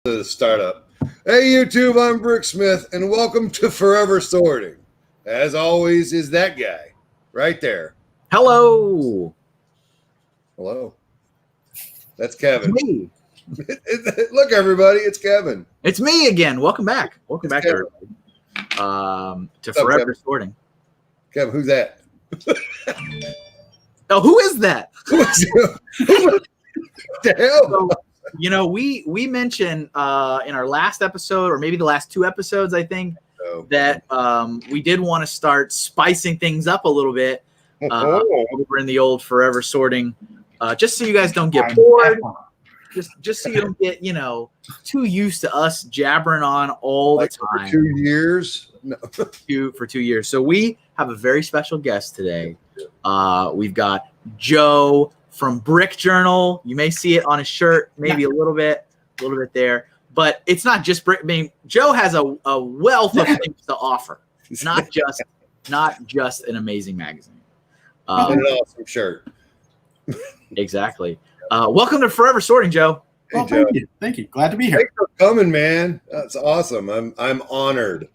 The startup. Hey YouTube, I'm Brick Smith, and welcome to Forever Sorting. As always, is that guy right there. Hello. Hello. That's Kevin. It's me. Look, everybody, it's Kevin. It's me again. Welcome back. Welcome back, Kevin. everybody. To What's up, Forever Kevin? Sorting. Kevin, who's that? Oh, who is that? What the hell? So, we mentioned in our last episode, or maybe the last two episodes, I think, that we did want to start spicing things up a little bit over in the old Forever Sorting, just so you guys don't get bored. Just so you don't get, too used to us jabbering on all the time. For 2 years? No. For 2 years. So we have a very special guest today. We've got Joe from Brick Journal. You may see it on his shirt, maybe a little bit there. But it's not just Brick. I mean, Joe has a wealth of things to offer. Not just an amazing magazine. An awesome shirt. Exactly. Welcome to Forever Sorting, Joe. Hey, Joe. Thank you. Glad to be here. Thanks for coming, man. That's awesome. I'm honored.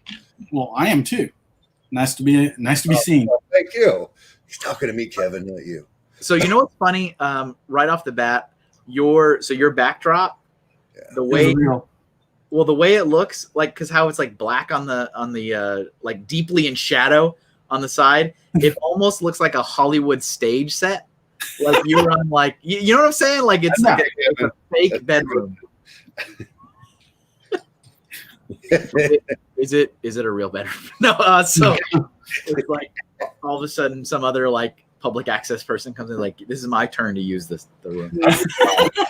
Well, I am too. Nice to be seen. Thank you. He's talking to me, Kevin, not you. So you know what's funny? Right off the bat, your backdrop, the way it looks, like, because how it's like black on the like deeply in shadow on the side, it almost looks like a Hollywood stage set. Like you're on, like, you know what I'm saying? Like it's like a fake bedroom. Is it a real bedroom? No. So it's like all of a sudden some other like public access person comes in, like, this is my turn to use the room.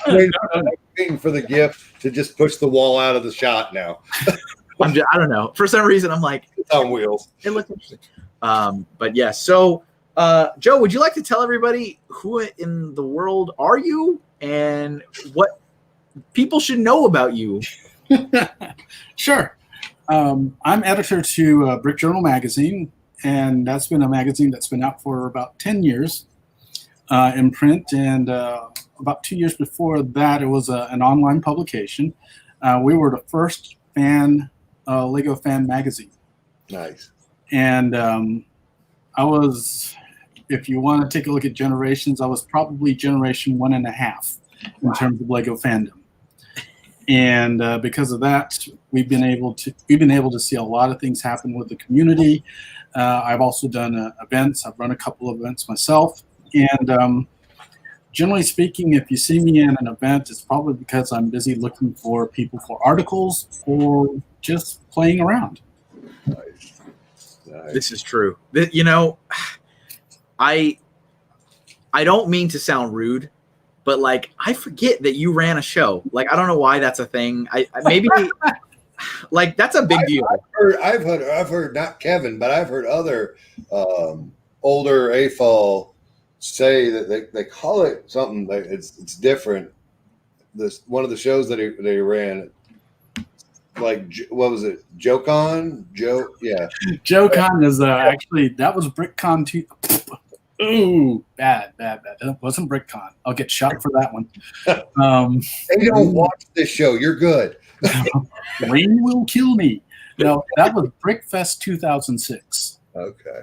I'm waiting for the gift to just push the wall out of the shot now. I don't know. For some reason, I'm like, it's on wheels. It looks interesting. But yeah. So, Joe, would you like to tell everybody who in the world are you and what people should know about you? Sure. I'm editor to Brick Journal magazine, and that's been a magazine that's been out for about 10 years in print, and about 2 years before that, it was an online publication. We were the first Lego fan magazine. Nice. And I was, if you want to take a look at generations, I was probably generation 1.5 in terms of Lego fandom. And because of that, we've been able to see a lot of things happen with the community. I've also done events. I've run a couple of events myself. And generally speaking, if you see me in an event, it's probably because I'm busy looking for people for articles or just playing around. Nice. This is true. I don't mean to sound rude, but like, I forget that you ran a show. Like, I don't know why that's a thing. I maybe like, that's a big deal. I've heard not Kevin, but I've heard other older AFOL say that they call it something like it's different. This one of the shows that they ran, like, what was it? JoeCon? Yeah. JoeCon is actually, that was BrickCon 2. Ooh, bad. That wasn't BrickCon. I'll get shot for that one. They don't watch this show. You're good. Rain will kill me. No, that was BrickFest 2006. Okay.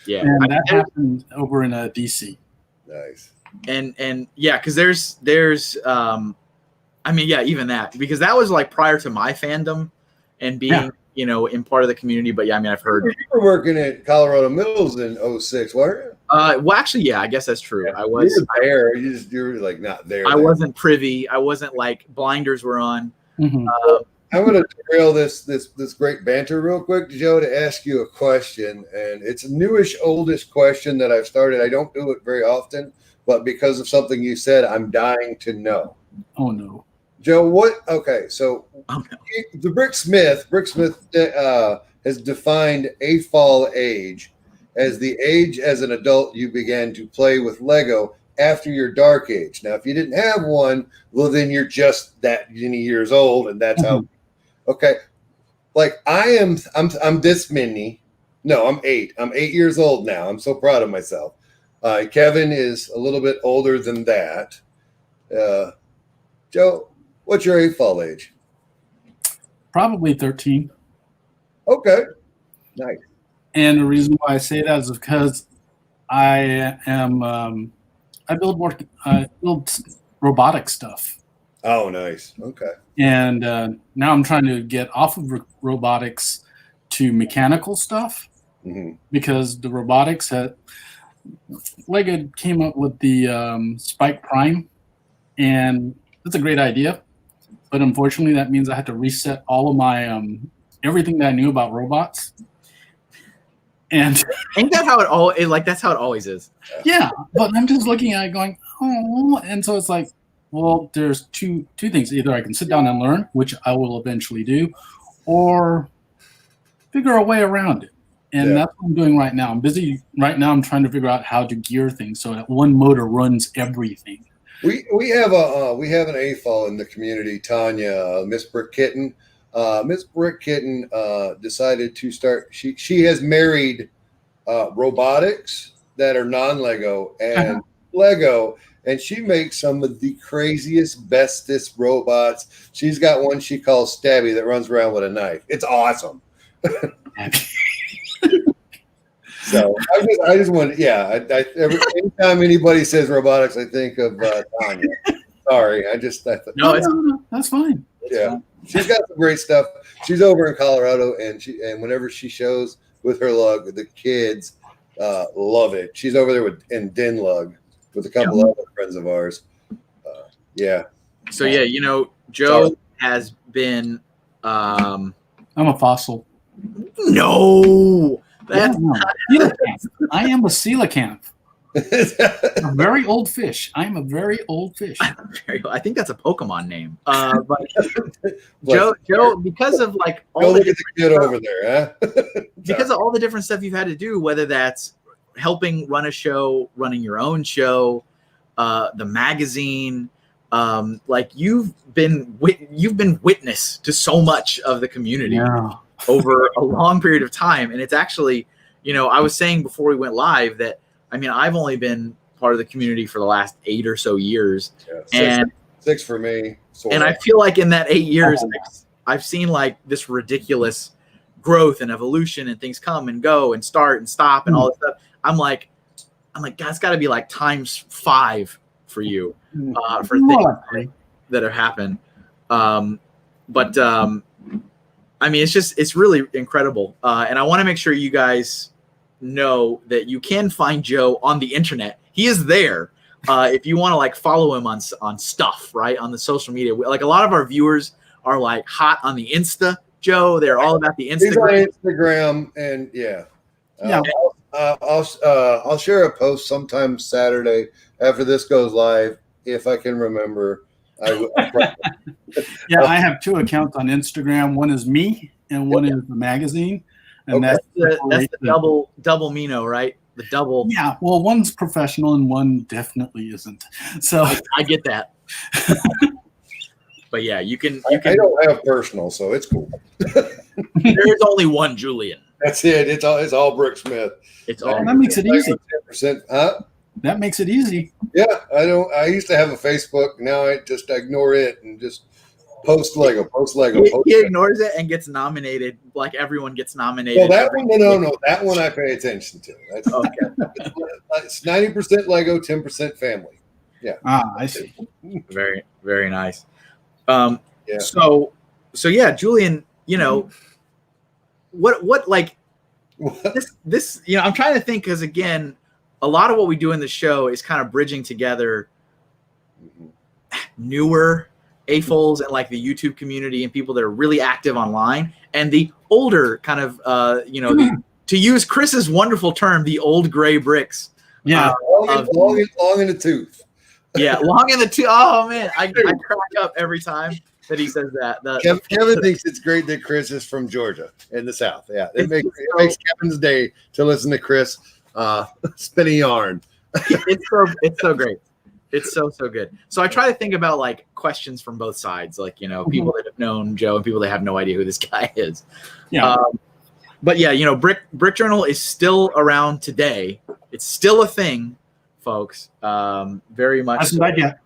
Yeah. And that happened over in DC. Nice. And yeah, because there's even that, because that was like prior to my fandom and being, in part of the community. But yeah, I mean, I've heard. You were working at Colorado Mills in 06, weren't you? Well, actually, yeah, I guess that's true. Yeah, I was there. You were like not there. I wasn't privy. I wasn't, like, blinders were on. Mm-hmm. I'm going to derail this great banter real quick, Joe, to ask you a question. And it's a newish, oldish question that I've started. I don't do it very often, but because of something you said, I'm dying to know. Oh, no. Joe, so the Brick Smith has defined AFOL age as the age as an adult you began to play with Lego after your dark age. Now, if you didn't have one, well, then you're just that many years old, and that's how. Okay, like I'm this many. No, I'm 8. I'm 8 years old now. I'm so proud of myself. Kevin is a little bit older than that. Joe, what's your AFOL age? Probably 13. Okay, nice. And the reason why I say that is because I am I build robotic stuff. Oh, nice. Okay. And now I'm trying to get off of robotics to mechanical stuff because the robotics Lego came up with the Spike Prime, and that's a great idea. But unfortunately, that means I had to reset all of my everything that I knew about robots. And ain't that how it all like that's how it always is? Yeah, but I'm just looking at it going, oh, and so it's like, well, there's two things. Either I can sit down and learn, which I will eventually do, or figure a way around it. And that's what I'm doing right now. I'm busy right now. I'm trying to figure out how to gear things so that one motor runs everything. We have an AFOL in the community, Tanya, Miss Brick Kitten. Miss Brick Kitten decided to start. She has married robotics that are non-Lego and Lego, and she makes some of the craziest, bestest robots. She's got one she calls Stabby that runs around with a knife. It's awesome. So I just want, anytime anybody says robotics, I think of Tanya. Sorry, No, that's fine. Yeah, she's got some great stuff. She's over in Colorado, and whenever she shows with her lug, the kids love it. She's over there in Den Lug with a couple other friends of ours. So Joe has been. I'm a fossil. No, that's I am a coelacanth. A very old fish. I am a very old fish. I think that's a Pokemon name. But Joe, because of like all look at the kid over there, huh? Because of all the different stuff you've had to do, whether that's helping run a show, running your own show, the magazine, like you've been witness to so much of the community over a long period of time, and it's actually, I was saying before we went live that. I mean, I've only been part of the community for the last 8 or so years, and six for me. And I feel like in that 8 years, I've seen like this ridiculous growth and evolution, and things come and go and start and stop and all this stuff. I'm like, that's got to be like times 5 for you for things that have happened. But I mean, it's really incredible, and I want to make sure you guys know that you can find Joe on the internet. He is there if you want to like follow him on stuff, right, on the social media. Like a lot of our viewers are like hot on the Insta. Joe, they're all about the Instagram. He's on Instagram, and I'll share a post sometime Saturday after this goes live if I can remember. I have 2 accounts on Instagram. One is me, and one is the magazine. And that's the double Mino, right? The double. Yeah. Well, one's professional and one definitely isn't. So I get that. But yeah, you can. I don't have personal, so it's cool. There's only one Julian. That's it. It's all Brick Smith. It's all. That makes it easy. 10%, huh? That makes it easy. Yeah, I used to have a Facebook. Now I just ignore it and just. Post Lego. He ignores it and gets nominated, like everyone gets nominated. Well, that one, no. That one I pay attention to. That's okay. It's 90% Lego, 10% family. Yeah. I see. Very, very nice. So yeah, Julian, what like this, I'm trying to think, because again, a lot of what we do in the show is kind of bridging together newer AFOLs and like the YouTube community and people that are really active online, and the older kind of to use Chris's wonderful term, the old gray bricks. Yeah, long in the tooth. Yeah, long in the tooth. Oh man, I crack up every time that he says that. Kevin thinks it's great that Chris is from Georgia in the South. Yeah, it makes Kevin's day to listen to Chris spin a yarn. It's so great. It's so good. So I try to think about like questions from both sides, like people that have known Joe and people that have no idea who this guy is. Yeah. But yeah, Brick Journal is still around today. It's still a thing, folks. Very much. Hasn't died yet.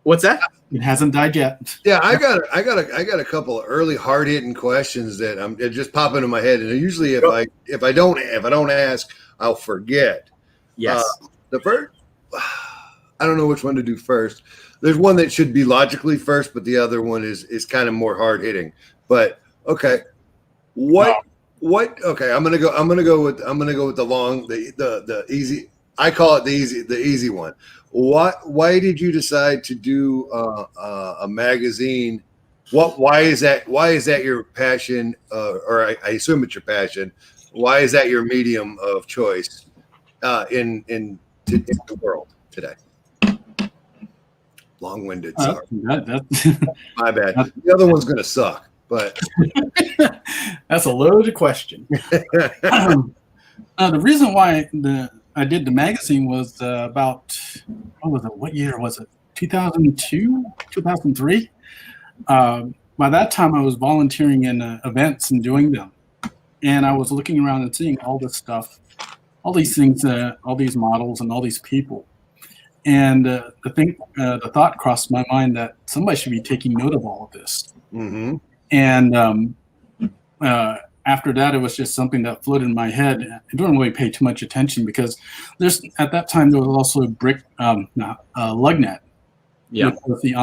What's that? It hasn't died yet. Yeah, I got a couple of early hard hitting questions that it just pop into my head, and usually if I don't ask, I'll forget. Yes. The first, I don't know which one to do first. There's one that should be logically first, but the other one is kind of more hard hitting. But okay, what? Okay, I'm gonna go with the easy. I call it the easy one. Why did you decide to do a magazine? Why is that your passion? Or I assume it's your passion. Why is that your medium of choice in the world today? Long-winded. Sorry, my bad. The other one's gonna suck, but that's a loaded question. The reason why I did the magazine was about, what year was it? 2002, 2003. By that time, I was volunteering in events and doing them, and I was looking around and seeing all this stuff, all these things, all these models, and all these people. And the thought crossed my mind that somebody should be taking note of all of this. Mm-hmm. And after that, it was just something that floated in my head. I didn't really pay too much attention because at that time there was also LugNet, which was the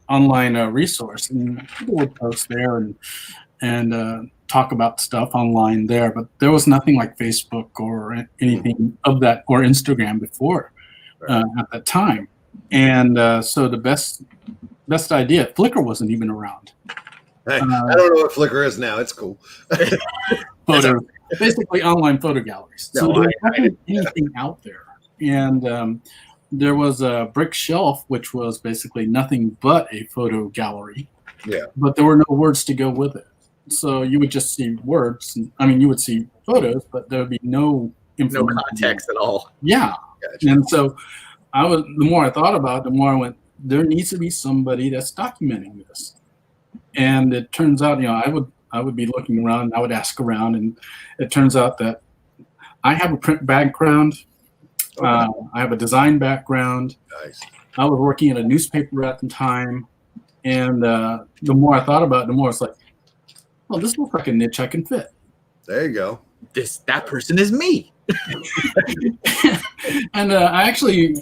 online resource, and people would post there and talk about stuff online there. But there was nothing like Facebook or anything of that, or Instagram before. At that time, and so the best idea, Flickr wasn't even around. I don't know what Flickr is now. It's cool. Basically online photo galleries. So there wasn't anything out there, and there was a Brick Shelf, which was basically nothing but a photo gallery. Yeah, but there were no words to go with it. So you would just see words. You would see photos, but there would be no information. No context at all. Yeah. Gotcha. And so the more I thought about it, the more I went, there needs to be somebody that's documenting this. And it turns out, I would be looking around, I would ask around, and it turns out that I have a print background. Okay. I have a design background. Nice. I was working at a newspaper at the time. And the more I thought about it, the more it's like, well, this looks like a niche I can fit. There you go. That person is me. And I actually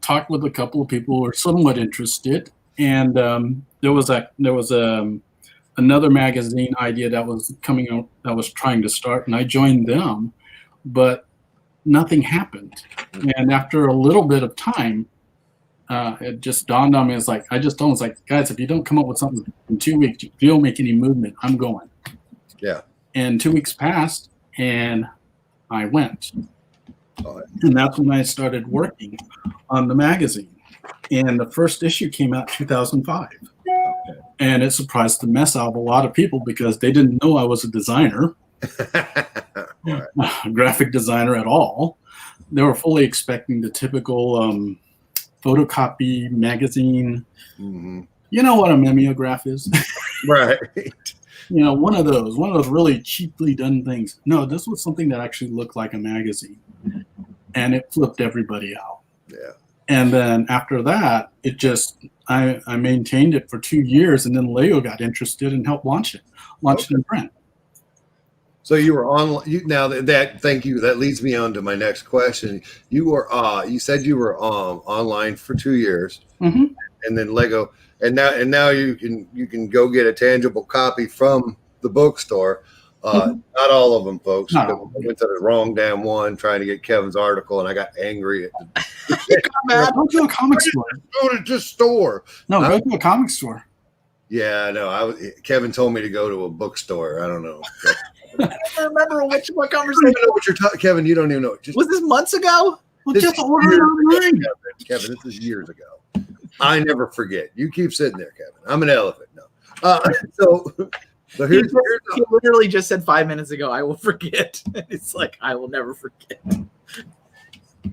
talked with a couple of people who were somewhat interested, and there was another magazine idea that was coming out that was trying to start, and I joined them, but nothing happened. And after a little bit of time, it just dawned on me. It's like, guys, if you don't come up with something in 2 weeks, if you don't make any movement, I'm going. Yeah. And 2 weeks passed, and I went. And that's when I started working on the magazine. And the first issue came out 2005. Okay. And it surprised the mess out of a lot of people because they didn't know I was a designer, a graphic designer at all. They were fully expecting the typical photocopy magazine. Mm-hmm. You know what a mimeograph is? Right. One of those really cheaply done things. No, this was something that actually looked like a magazine, and it flipped everybody out. Yeah. And then after that, I maintained it for 2 years, and then Lego got interested and helped launch it in print. So you were on thank you. That leads me on to my next question. You said you were online for 2 years, mm-hmm. and then Lego. And now you can go get a tangible copy from the bookstore. Mm-hmm. Not all of them, folks. I went to the wrong damn one trying to get Kevin's article, and I got angry at go to a comic store. Go to just store. No, go to a comic store. Yeah, no. Kevin told me to go to a bookstore. I don't know. I don't remember what conversation. I don't know what you're talking, Kevin. You don't even know. Was this months ago? Well, just order it online. Kevin, this is years ago. I never forget. You keep sitting there, Kevin. I'm an elephant. No. So here's he literally just said 5 minutes ago, I will forget. It's like, I will never forget.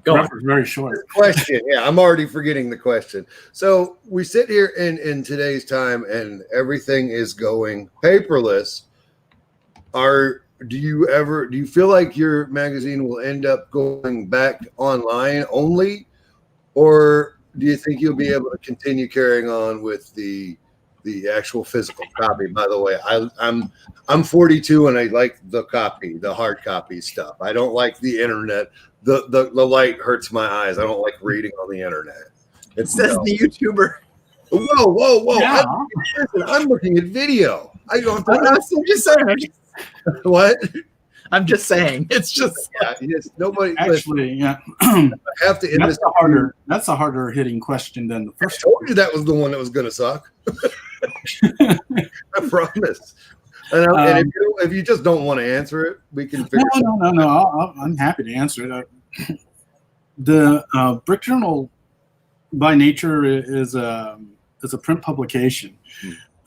Go on. Very short. Question. Yeah, I'm already forgetting the question. So we sit here in today's time and everything is going paperless. Do you feel like your magazine will end up going back online only? Or do you think you'll be able to continue carrying on with the actual physical copy? By the way, I'm 42 and I like the hard copy stuff. I don't like the internet. The light hurts my eyes. I don't like reading on the internet. It says the YouTuber. Whoa! Yeah. I'm looking at video. I don't. I'm just saying. What? I'm just saying. It's just nobody. Actually, yeah. I have to end this. That's a harder hitting question than the first. I told you that was the one that was going to suck. I promise. And if you just don't want to answer it, we can figure it out. No. I'm happy to answer it. The Brick Journal, by nature, is a print publication.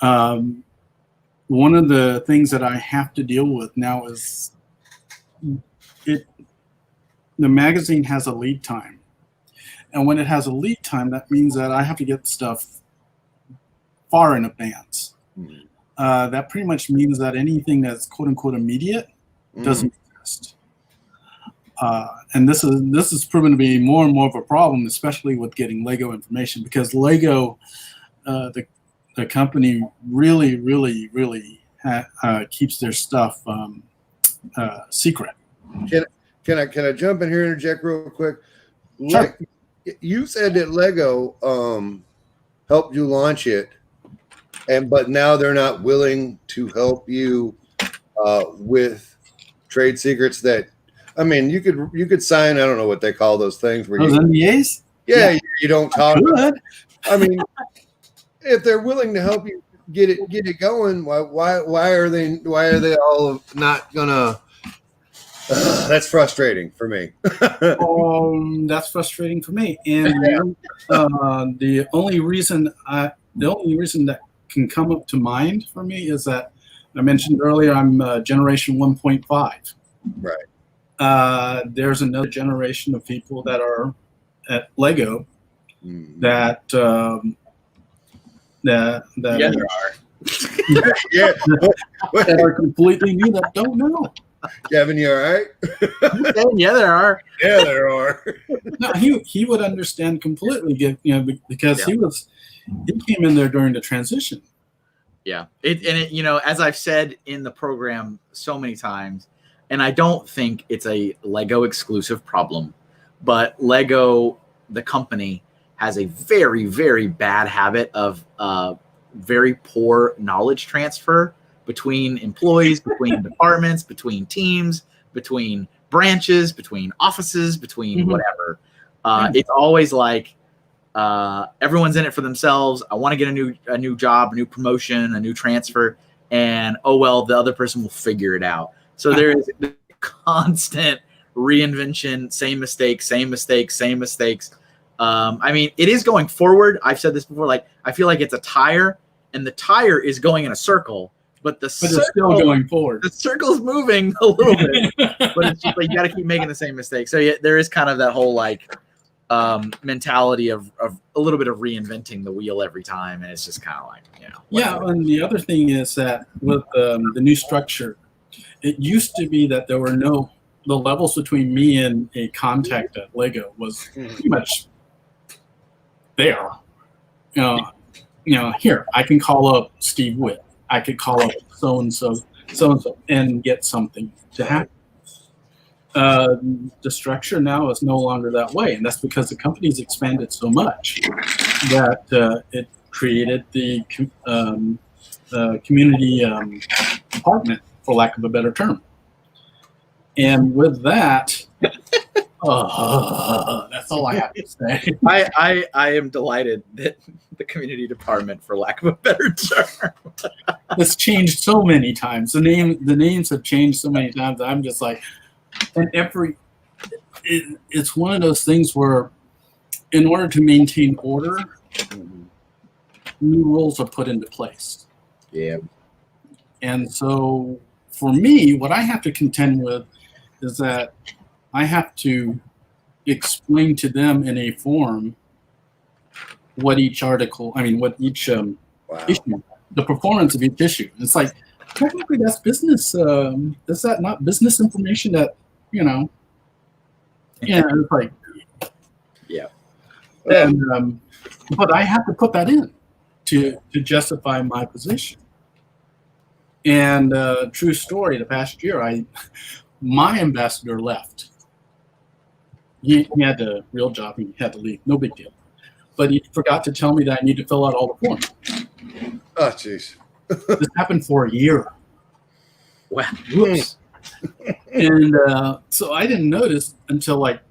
One of the things that I have to deal with now is the magazine has a lead time. And when it has a lead time, that means that I have to get stuff far in advance. That pretty much means that anything that's quote unquote immediate doesn't exist. And this is proven to be more and more of a problem, especially with getting Lego information, because Lego, the company really keeps their stuff secret. Can I jump in here and interject real quick? Sure. You said that Lego helped you launch it, but now they're not willing to help you with trade secrets that. I mean, you could sign. I don't know what they call those things. Where those NDAs? Yeah, you don't talk. Good. I mean, if they're willing to help you get it going, why are they all not gonna? That's frustrating for me. That's frustrating for me. And the only reason that can come up to mind for me is that I mentioned earlier I'm generation 1.5. Right. There's another generation of people that are at Lego that there are. that are completely new that don't know. Kevin, you all right? Yeah, there are. Yeah, there are. No, he would understand completely, because he came in there during the transition. Yeah, as I've said in the program so many times, and I don't think it's a Lego exclusive problem, but Lego, the company, has a very, very bad habit of very poor knowledge transfer between employees, between departments, between teams, between branches, between offices, between whatever. It's always like everyone's in it for themselves. I want to get a new job, a new promotion, a new transfer, and the other person will figure it out. So there is constant reinvention, same mistakes. I mean, it is going forward. I've said this before. Like, I feel like it's a tire, and the tire is going in a circle, but it's still going forward. The circle's moving a little bit, but it's just like you got to keep making the same mistake. So yeah, there is kind of that whole mentality of a little bit of reinventing the wheel every time, and it's just kind of like, Yeah, and the other thing is that with the new structure, it used to be that there were the levels between me and a contact at Lego was pretty much there. Here, I can call up Steve Witt. I could call up so-and-so, and get something to happen. The structure now is no longer that way, and that's because the company's expanded so much that it created the community department, for lack of a better term. And with that, that's all I have to say. I am delighted that the community department, for lack of a better term, it's changed so many times. The names have changed so many times. I'm just like, and it's one of those things where, in order to maintain order, new rules are put into place. Yeah. And so, for me, what I have to contend with is that I have to explain to them in a form what each issue, the performance of each issue. It's like, technically that's business. Is that not business information that, Yeah, it's like, yeah. And but I have to put that in to justify my position. And true story, the past year, my ambassador left. He had a real job. He had to leave. No big deal. But he forgot to tell me that I need to fill out all the forms. Oh, jeez. This happened for a year. Wow. Whoops. And so I didn't notice until like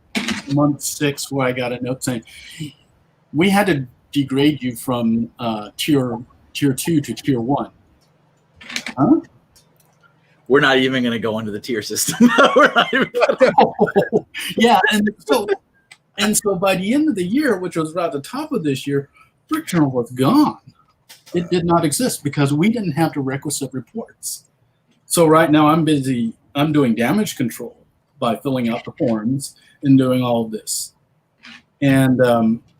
month 6 where I got a note saying, we had to degrade you from tier 2 to tier 1. Huh? We're not even going to go into the tier system. We're not even Yeah, and so by the end of the year, which was about the top of this year, Brick Journal was gone. It did not exist because we didn't have the requisite reports. So right now I'm busy. I'm doing damage control by filling out the forms and doing all of this. And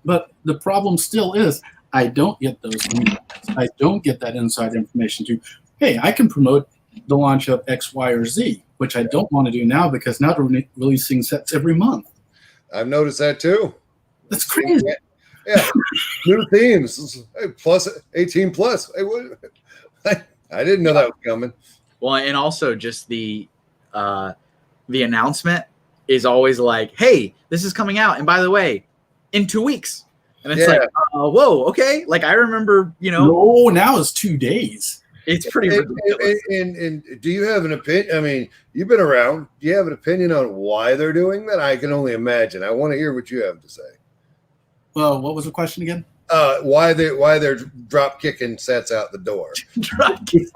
but the problem still is I don't get those emails. I don't get that inside information to, hey, I can promote the launch of X, Y, or Z, which I don't want to do now because now they're releasing sets every month. I've noticed that too. That's crazy. Yeah. New themes. Hey, plus 18 plus. Hey, what? I didn't know that was coming. Well, and also just the announcement is always like, hey, this is coming out. And by the way, in 2 weeks. And it's like, whoa, okay. Like I remember, No, now it's 2 days. It's pretty ridiculous. And do you have an opinion? I mean, you've been around. Do you have an opinion on why they're doing that? I can only imagine. I want to hear what you have to say. Well, what was the question again? Why they're drop kicking sets out the door? Drop kick.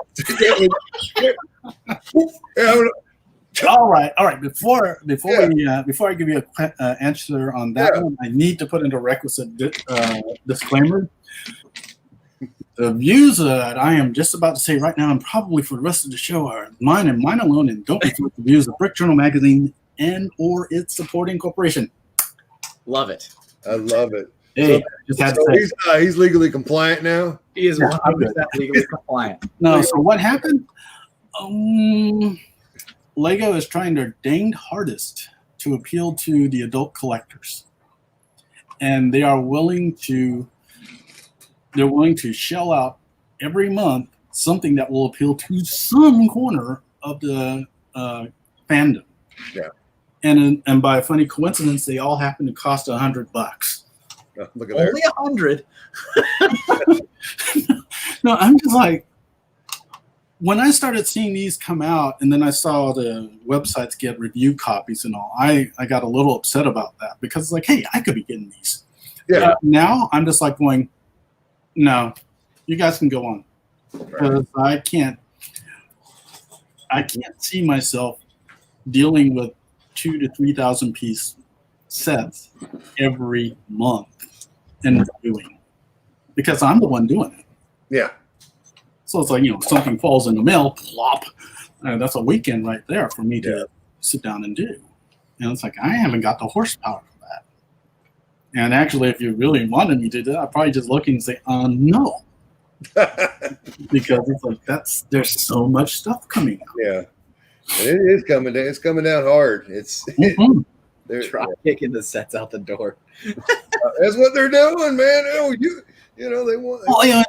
All right. Before I give you a answer on that one, I need to put in a requisite disclaimer. The views that I am just about to say right now, and probably for the rest of the show, are mine and mine alone, and don't reflect the views of Brick Journal Magazine and or its supporting corporation. Love it. I love it. Hey, just had to say. He's legally compliant now. He is 100% legally compliant. No, so what happened? Lego is trying their danged hardest to appeal to the adult collectors, and they are willing to shell out every month something that will appeal to some corner of the fandom. Yeah. And by a funny coincidence, they all happen to cost $100. Oh, look at that. Only 100. No, I'm just like, when I started seeing these come out, and then I saw the websites get review copies and all, I got a little upset about that because it's like, hey, I could be getting these. Yeah. Now I'm just like going, no, you guys can go on, because I can't see myself dealing with 2,000 to 3,000 piece sets every month and reviewing, because I'm the one doing it. Yeah. So it's like, something falls in the mail, plop. That's a weekend right there for me to sit down and do. And it's like, I haven't got the horsepower for that. And actually, if you really wanted me to do that, I'd probably just look and say, no. Because it's like, there's so much stuff coming out. Yeah. And it is coming down. It's coming down hard. It's Drop kicking the sets out the door. That's what they're doing, man. Oh, they want. Well,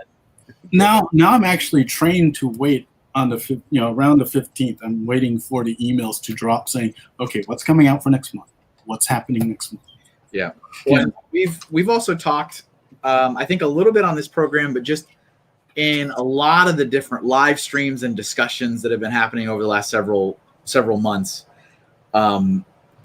now I'm actually trained to wait on the around the 15th. I'm waiting for the emails to drop saying, okay, what's coming out for next month? What's happening next month? Yeah. Well, we've also talked, I think, a little bit on this program, but just in a lot of the different live streams and discussions that have been happening over the last several months.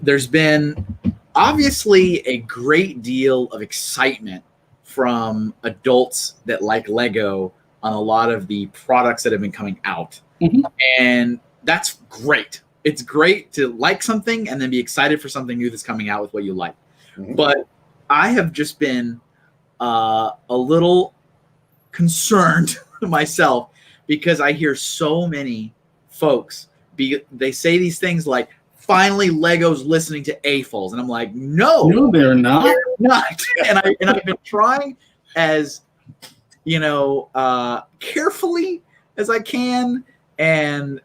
There's been obviously a great deal of excitement from adults that like Lego on a lot of the products that have been coming out. Mm-hmm. And that's great. It's great to like something and then be excited for something new that's coming out with what you like. Mm-hmm. But I have just been a little concerned myself because I hear so many folks, they say these things like, finally Lego's listening to AFOLs. And I'm like, no, they're not. They're not. and I've been trying as, carefully as I can and,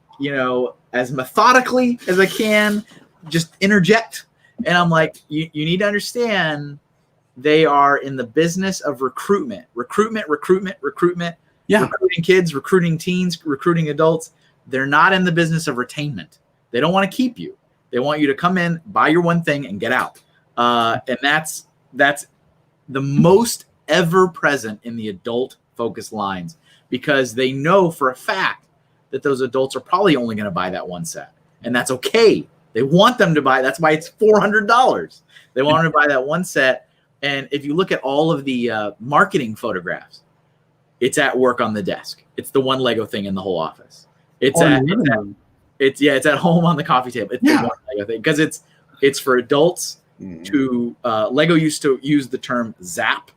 as methodically as I can, just interject. And I'm like, you need to understand they are in the business of recruitment. Yeah. Recruiting kids, recruiting teens, recruiting adults. They're not in the business of retainment. They don't want to keep you. They want you to come in, buy your one thing, and get out. And that's the most ever present in the adult focused lines, because they know for a fact that those adults are probably only going to buy that one set, and that's okay. They want them to buy. That's why it's $400. They want them to buy that one set. And if you look at all of the marketing photographs, it's at work on the desk. It's the one Lego thing in the whole office. It's at home on the coffee table. It's the one Lego thing, because it's for adults to Lego used to use the term zap.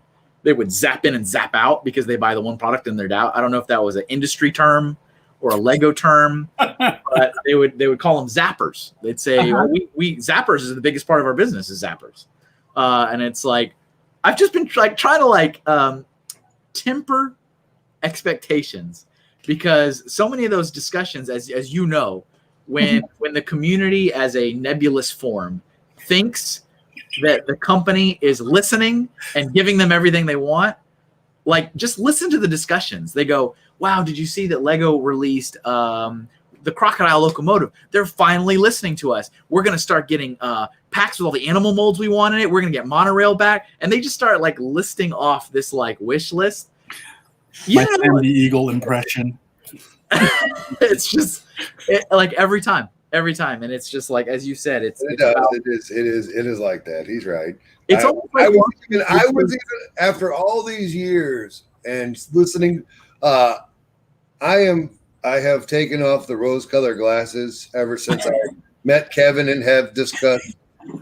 They would zap in and zap out because they buy the one product and they're out. I don't know if that was an industry term or a Lego term, but they would call them zappers. They'd say, we zappers is the biggest part of our business is zappers. And it's like, I've just been trying to temper expectations, because so many of those discussions, as you know, when the community as a nebulous form thinks that the company is listening and giving them everything they want, like, just listen to the discussions. They go, wow, did you see that Lego released the crocodile locomotive? They're finally listening to us. We're going to start getting packs with all the animal molds we want in it. We're going to get monorail back. And they just start listing off this wish list. My Sandy Eagle impression. It's just every time. And it's just as you said, it is like that. He's right. It's almost like I was even after all these years and listening, I have taken off the rose-colored glasses ever since I met Kevin and have discussed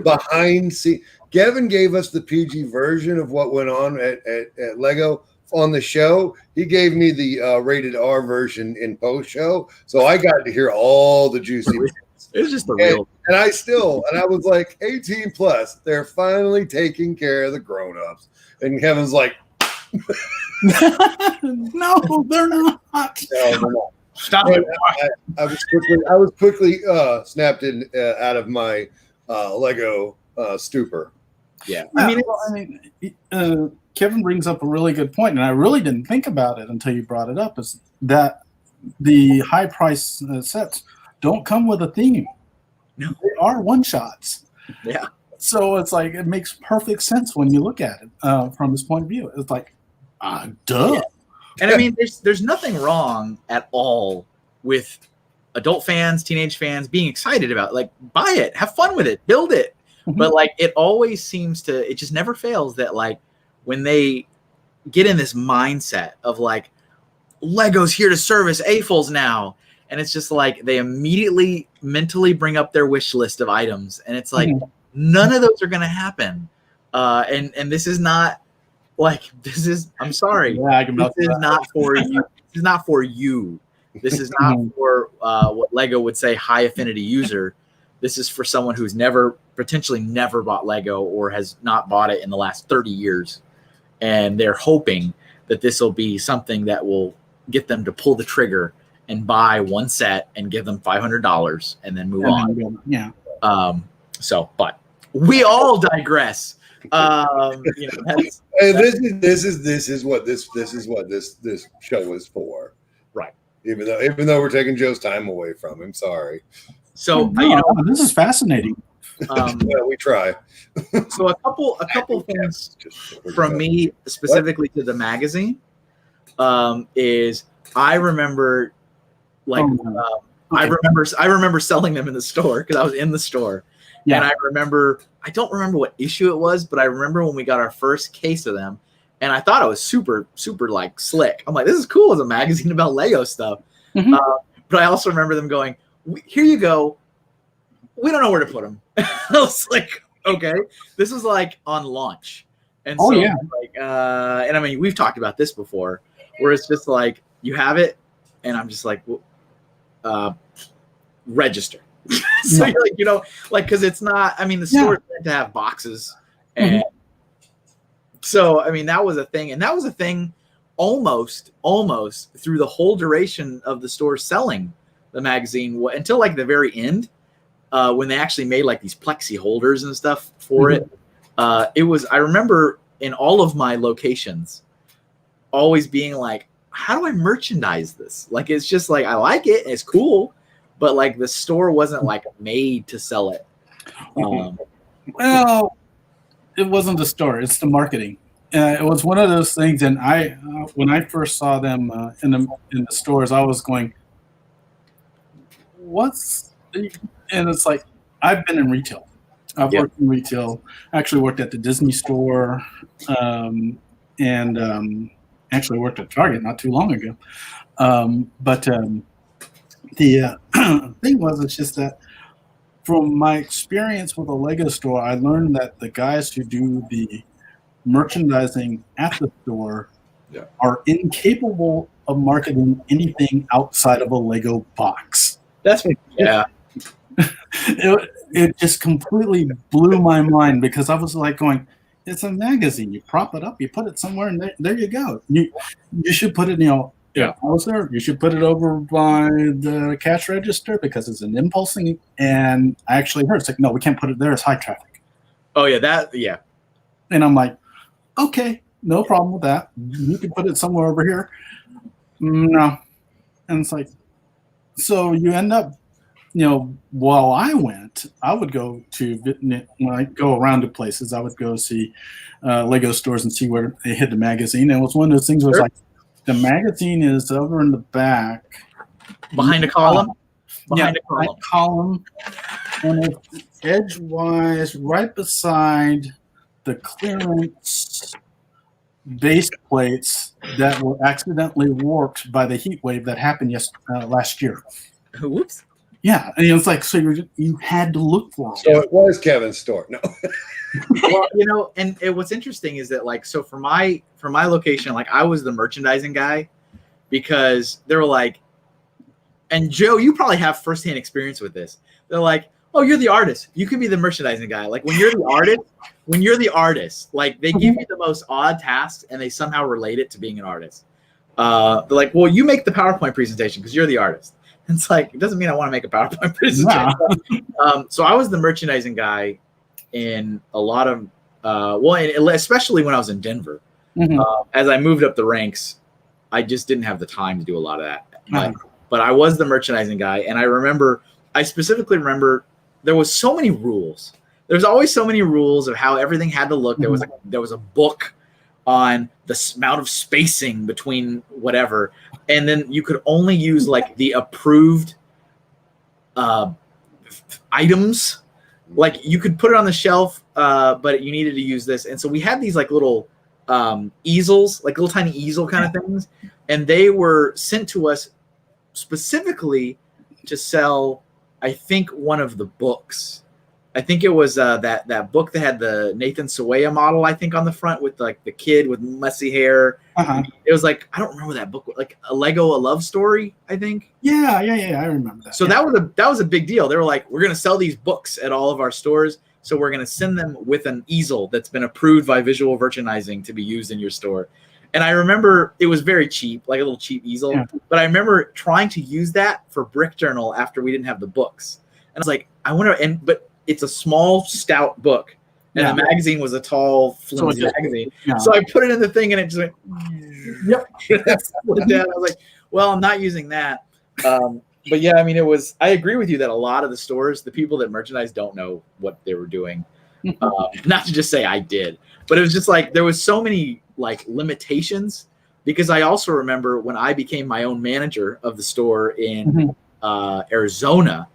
behind scene. Kevin gave us the PG version of what went on at Lego on the show. He gave me the rated R version in post show, so I got to hear all the juicy bits. It was just the real. And I was like, 18 plus. They're finally taking care of the grown-ups. And Kevin's like, no, they're not. No, they're not. Stop it. I was quickly snapped out of my Lego stupor. Yeah. Kevin brings up a really good point, and I really didn't think about it until you brought it up, is that the high price sets don't come with a theme. No. They are one-shots. Yeah. So it's it makes perfect sense when you look at it from this point of view. It's duh. Yeah. And there's nothing wrong at all with adult fans, teenage fans being excited about it. Buy it, have fun with it, build it. But it always seems it just never fails that when they get in this mindset of Lego's here to service AFOLs now, and it's just they immediately mentally bring up their wish list of items, and it's none of those are going to happen. And this is not I'm sorry. Yeah, this is not for you. This is not for you. This is not for what Lego would say high affinity user. This is for someone who's potentially never bought Lego or has not bought it in the last 30 years. And they're hoping that this will be something that will get them to pull the trigger and buy one set and give them $500 and then move on. Yeah. But we all digress. This is what this show is for. Right. Even though we're taking Joe's time away from him. Sorry. So this is fascinating. Yeah, we try. So a couple things from me specifically to the magazine is I remember I remember selling them in the store because I was in the store. Yeah. And I don't remember what issue it was, but I remember when we got our first case of them, and I thought it was super, super slick. I'm like, this is cool as a magazine about Lego stuff. But I also remember them going, here you go. We don't know where to put them. I was like, okay, this is on launch. And and we've talked about this before, where it's just you have it, and I'm just register. So you're because it's not, the store meant to have boxes. And so, that was a thing. And that was a thing almost through the whole duration of the store selling the magazine until the very end, when they actually made these plexi holders and stuff for it. It was, I remember in all of my locations, always being like, how do I merchandise this? Like, it's just like, I like it, it's cool, but like the store wasn't like made to sell it. Well, it wasn't the store; it's the marketing. It was one of those things, and when I first saw them in the stores, I was going, "What's?" And it's like, I've been in retail. I've worked in retail. I actually worked at the Disney store, and actually worked at Target not too long ago. But the thing was, it's just that from my experience with a Lego store, I learned that the guys who do the merchandising at the store are incapable of marketing anything outside of a Lego box. That's It just completely blew my mind, because I was like going, it's a magazine. You prop it up, you put it somewhere, and there you go. You should put it, you should put it over by the cash register because it's an impulse thing. And I actually heard, it's like, no, we can't put it there. It's high traffic. Oh, yeah. And I'm like, okay, no problem with that. You can put it somewhere over here. No. And it's like, so you end up, while I would go to, when I go around to places, I would go see Lego stores and see where they hid the magazine. And it was one of those things where it's like, the magazine is over in the back. Behind a column? Behind a column. And it's edgewise right beside the clearance base plates that were accidentally warped by the heat wave that happened last year. Whoops. Yeah, and it's like, so you had to look for them. So it was Kevin's store. No. Well, and what's interesting is that, like, so for my location, like, I was the merchandising guy, because they were like, and Joe, you probably have firsthand experience with this. They're like, oh, you're the artist. You can be the merchandising guy. Like, when you're the artist, like, they give you the most odd tasks and they somehow relate it to being an artist. They're like, well, you make the PowerPoint presentation because you're the artist. And it's like, it doesn't mean I want to make a PowerPoint presentation. No. So I was the merchandising guy in a lot of, especially when I was in Denver. Mm-hmm. As I moved up the ranks, I just didn't have the time to do a lot of that. But I was the merchandising guy, and I specifically remember there was so many rules. There's always so many rules of how everything had to look. Mm-hmm. There was a book on the amount of spacing between whatever, and then you could only use like the approved items. Like, you could put it on the shelf, but you needed to use this. And so we had these like little easels, like little tiny easel kind of things, and they were sent to us specifically to sell, I think, one of the books. I think it was that book that had the Nathan Sawaya model, I think, on the front with like the kid with messy hair. Uh-huh. It was like, I don't remember that book, like a love story, I think. Yeah, I remember that. So that was a big deal. They were like, we're going to sell these books at all of our stores, so we're going to send them with an easel that's been approved by visual merchandising to be used in your store. And I remember it was very cheap, like a little cheap easel. Yeah. But I remember trying to use that for Brick Journal after we didn't have the books. And I was like, but it's a small, stout book. And the magazine was a tall, flimsy magazine. Yeah. So I put it in the thing, and it just went, yep. I was like, well, I'm not using that. But yeah, I mean, I agree with you that a lot of the stores, the people that merchandise don't know what they were doing. Not to just say I did, but it was just like, there was so many like limitations, because I also remember when I became my own manager of the store in Arizona,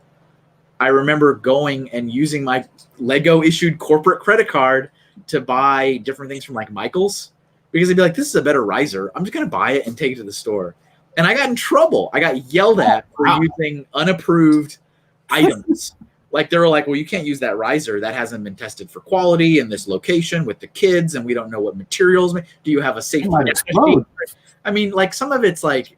I remember going and using my Lego issued corporate credit card to buy different things from like Michael's, because they'd be like, this is a better riser. I'm just going to buy it and take it to the store. And I got in trouble. I got yelled at for using unapproved items. Like, they were like, well, you can't use that riser. That hasn't been tested for quality in this location with the kids, and we don't know what materials. Do you have a safety? I mean, like, some of it's like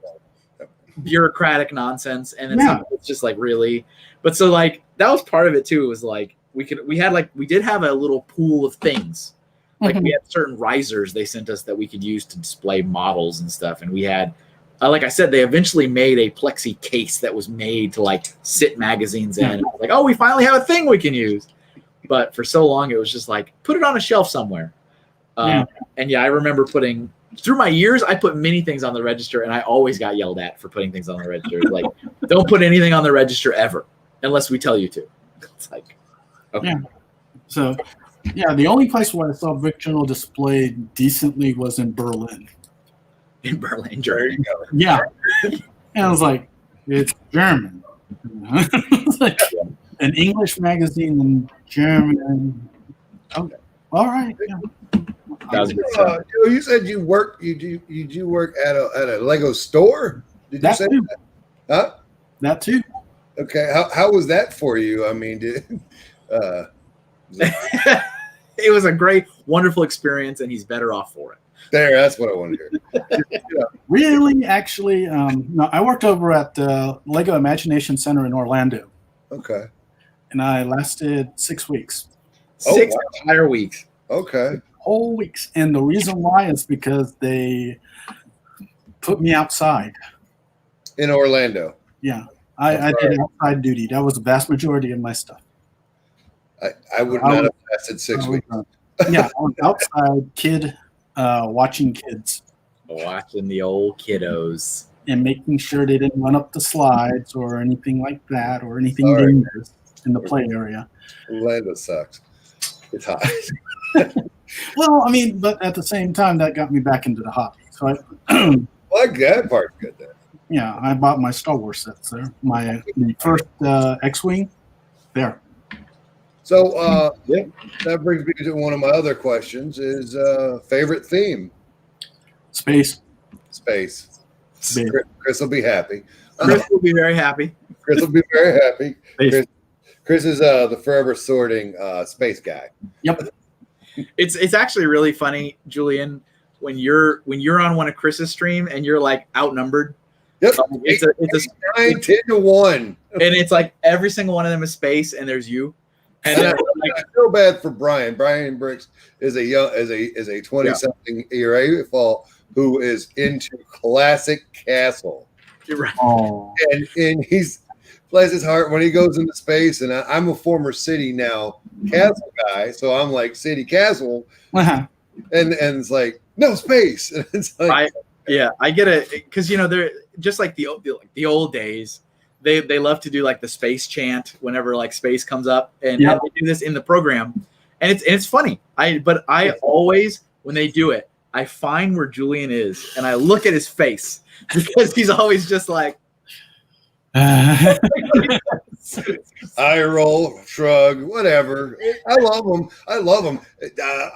bureaucratic nonsense, and then some of it's just like, really. But so like, that was part of it too. It was like, we did have a little pool of things. Like, we had certain risers they sent us that we could use to display models and stuff. And we had, like I said, they eventually made a plexi case that was made to like sit magazines in. Like, oh, we finally have a thing we can use. But for so long, it was just like, put it on a shelf somewhere. And yeah, I remember putting through my years, I put many things on the register, and I always got yelled at for putting things on the register. Like, don't put anything on the register ever unless we tell you to. It's like, okay. Yeah. So, yeah, the only place where I saw Brick Journal displayed decently was in Berlin. In Berlin, Germany. Yeah. And I was like, it's German. It's like an English magazine in German. Okay. All right. Yeah. You said you work. You do work at a Lego store. Did you say that? Huh? That too. Okay. How was that for you? I mean, it was a great, wonderful experience, and he's better off for it. That's what I wanted to hear. Yeah. Really, actually, no, I worked over at the Lego Imagination Center in Orlando. Okay. And I lasted 6 weeks. 6 entire weeks. Okay. Whole weeks. And the reason why is because they put me outside. In Orlando. Yeah. I did outside duty. That was the vast majority of my stuff. I would not have lasted 6 weeks. Yeah, I was outside watching kids. Watching the old kiddos. And making sure they didn't run up the slides or anything like that or anything dangerous in the play area. Orlando sucks. It's hot. Well, I mean, but at the same time, that got me back into the hobby. So Well, that part's good then. Yeah, I bought my Star Wars sets there. My first X-Wing, there. So that brings me to one of my other questions: is favorite theme? Space. Chris will be happy. Chris will be very happy. Chris will be very happy. Chris is the forever sorting space guy. Yep. It's actually really funny, Julian, when you're on one of Chris's stream and you're like outnumbered. Yep. It's a 10-1, and it's like every single one of them is space, and there's you. And I feel bad for Brian. Brian Bricks is a 20-something year fall who is into classic Castle. You're right. Oh. And he's bless his heart when he goes into space. And I'm a former City now Castle guy, so I'm like City Castle, and it's like no space. And it's like I get it because they're just like the old days. They love to do like the space chant whenever like space comes up, and they do this in the program, and it's funny. I always when they do it, I find where Julian is, and I look at his face because he's always just like eye roll, shrug, whatever. I love him.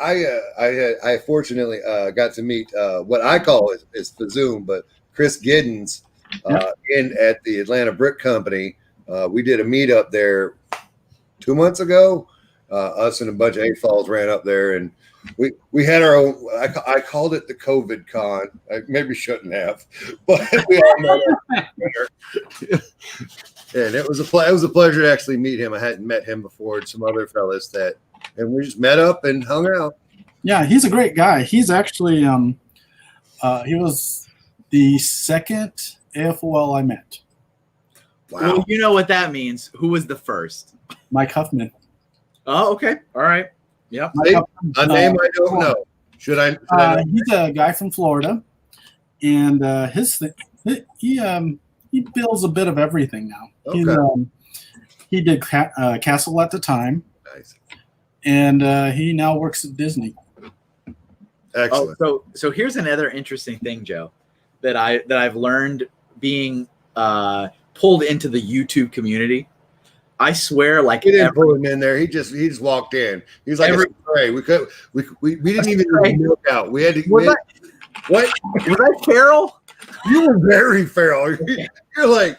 I fortunately got to meet what I call is Fazoom, but Chris Giddens in at the Atlanta Brick Company. We did a meetup there 2 months ago. Us and a bunch of AFOLs ran up there, and we had our own. I called it the COVID Con. I maybe shouldn't have, but we all met there. And it was a pleasure to actually meet him. I hadn't met him before, and some other fellas and we just met up and hung out. Yeah, he's a great guy. He's actually he was the second AFOL I met. Wow. Well, you know what that means. Who was the first? Mike Huffman. Oh, okay. All right. Yep. A name I don't know. Should I he's a guy from Florida, and he builds a bit of everything now. Okay. He did Castle at the time. Nice. And he now works at Disney. Excellent. So here's another interesting thing, Joe, that I've learned being pulled into the YouTube community. I swear, like we didn't pull him in there. He just walked in. He was like a stray. We didn't even milk out. We had to. What was I feral? You were very feral. You're like,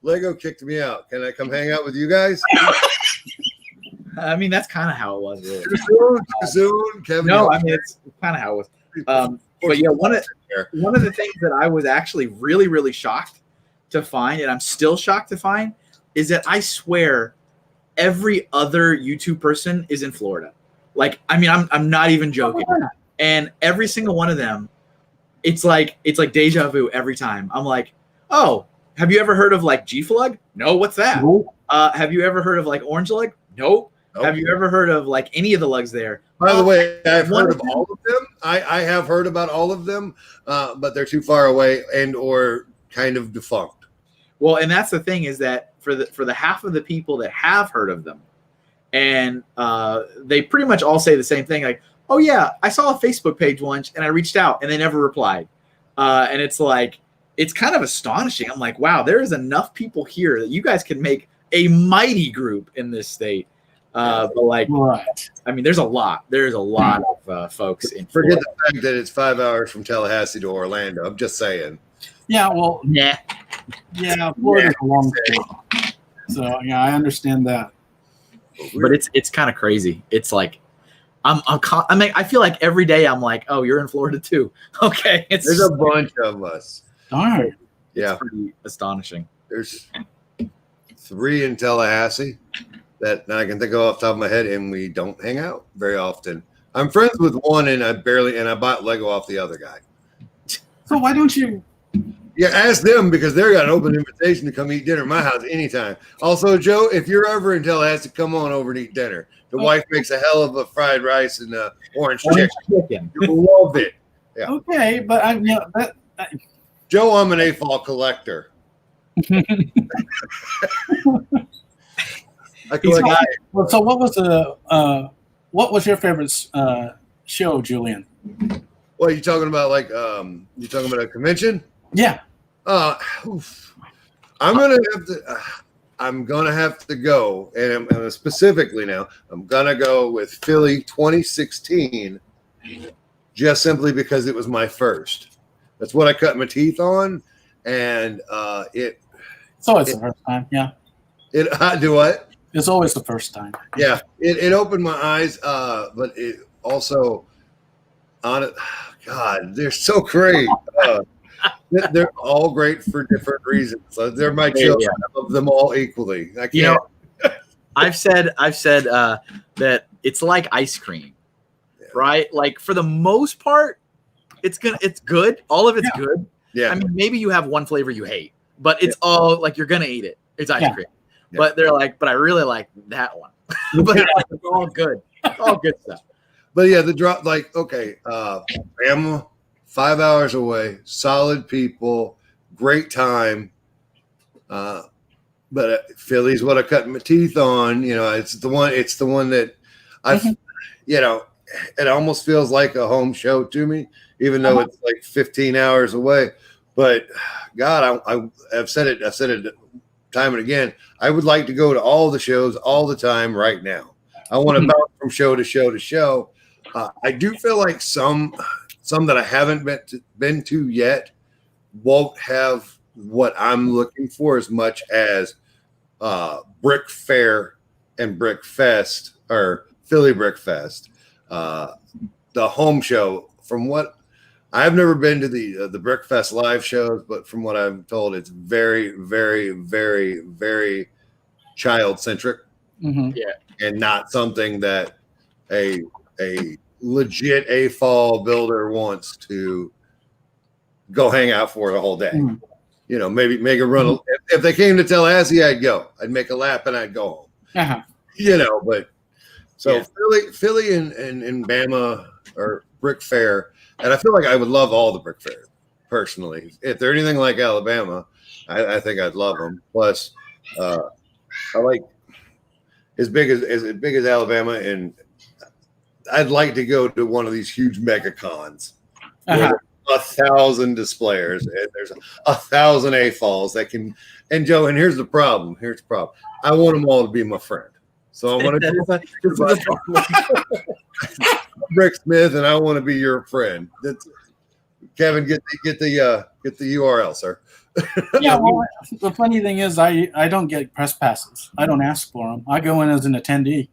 Lego kicked me out. Can I come hang out with you guys? I mean, that's kind of how it was. Really. Soon, Kevin. No, I mean it's kind of how it was. But yeah, one of the things that I was actually really, really shocked to find, and I'm still shocked to find, is that I swear every other YouTube person is in Florida. Like, I mean, I'm not even joking. And every single one of them, it's like deja vu every time. I'm like, oh, have you ever heard of like G-Flug? No, what's that? Have you ever heard of like Orange Lug? Nope. Have you ever heard of like any of the lugs there? By the way, I've heard of all of them. I have heard about all of them, but they're too far away and or kind of defunct. Well, and that's the thing is that for the half of the people that have heard of them, and they pretty much all say the same thing, like, oh yeah, I saw a Facebook page once and I reached out and they never replied. And it's like, it's kind of astonishing. I'm like, wow, there is enough people here that you guys can make a mighty group in this state. But like, Right. I mean, there's a lot of folks in Forget Florida. the fact that it's 5 hours from Tallahassee to Orlando. I'm just saying. Yeah, well, Yeah. Florida's a long state. So yeah, I understand that. But it's kind of crazy. It's like, I feel like every day I'm like, oh, you're in Florida too. Okay. There's a bunch of us. Darn. Yeah. It's pretty astonishing. There's 3 in Tallahassee that I can think of off the top of my head, and we don't hang out very often. I'm friends with one, and I bought Lego off the other guy. So why don't you? Yeah, ask them because they're got an open invitation to come eat dinner at my house anytime. Also, Joe, if you're ever in Tallahassee, come on over and eat dinner. The wife makes a hell of a fried rice and orange chicken. You love it. Yeah. Okay, but Joe, I'm an AFOL collector. I collect. So what was your favorite show, Julian? What are you talking about? Like, you talking about a convention? Yeah. I'm gonna have to go, and I'm specifically now. I'm gonna go with Philly 2016, just simply because it was my first. That's what I cut my teeth on, and It's always the first time. Yeah. Do what? It's always the first time. Yeah. It opened my eyes, but it also on it. God, they're so great. They're all great for different reasons. They're my children. Yeah. I love them all equally. I can't. I've said that it's like ice cream, right? Like for the most part, it's good. All of it's good. Yeah. I mean, maybe you have one flavor you hate, but it's all like you're gonna eat it. It's ice cream. Yeah. But they're like, but I really like that one. But it's all good. It's all good stuff. But yeah, the drop, like, okay, Bama, 5 hours away, solid people, great time. But Philly's what I cut my teeth on. You know, it's the one that it almost feels like a home show to me, even though it's like 15 hours away. But God, I've said it time and again. I would like to go to all the shows all the time right now. I want to bounce from show to show to show. I do feel like some that I haven't been to yet won't have what I'm looking for as much as Brick Fair and Brick Fest, or Philly Brick Fest. The home show, from what I've never been to the Brick Fest live shows, but from what I'm told, it's very, very, very, very child centric. Mm-hmm. Yeah, and not something that a legit AFOL builder wants to go hang out for the whole day. Mm-hmm. You know, maybe make a run. If they came to Tallahassee, I'd go. I'd make a lap and I'd go home. Uh-huh. You know, but so Philly and Bama or Brick Fair, and I feel like I would love all the Brick Fair personally. If they're anything like Alabama, I think I'd love them. Plus, I like as big as Alabama, and I'd like to go to one of these huge mega cons. Uh-huh. 1,000 displayers, and there's 1,000 AFOLs that can. And Joe, and here's the problem. I want them all to be my friend. So I want to Rick Smith, and I want to be your friend. Kevin, get the URL, sir. Yeah, well, the funny thing is, I don't get press passes. I don't ask for them. I go in as an attendee.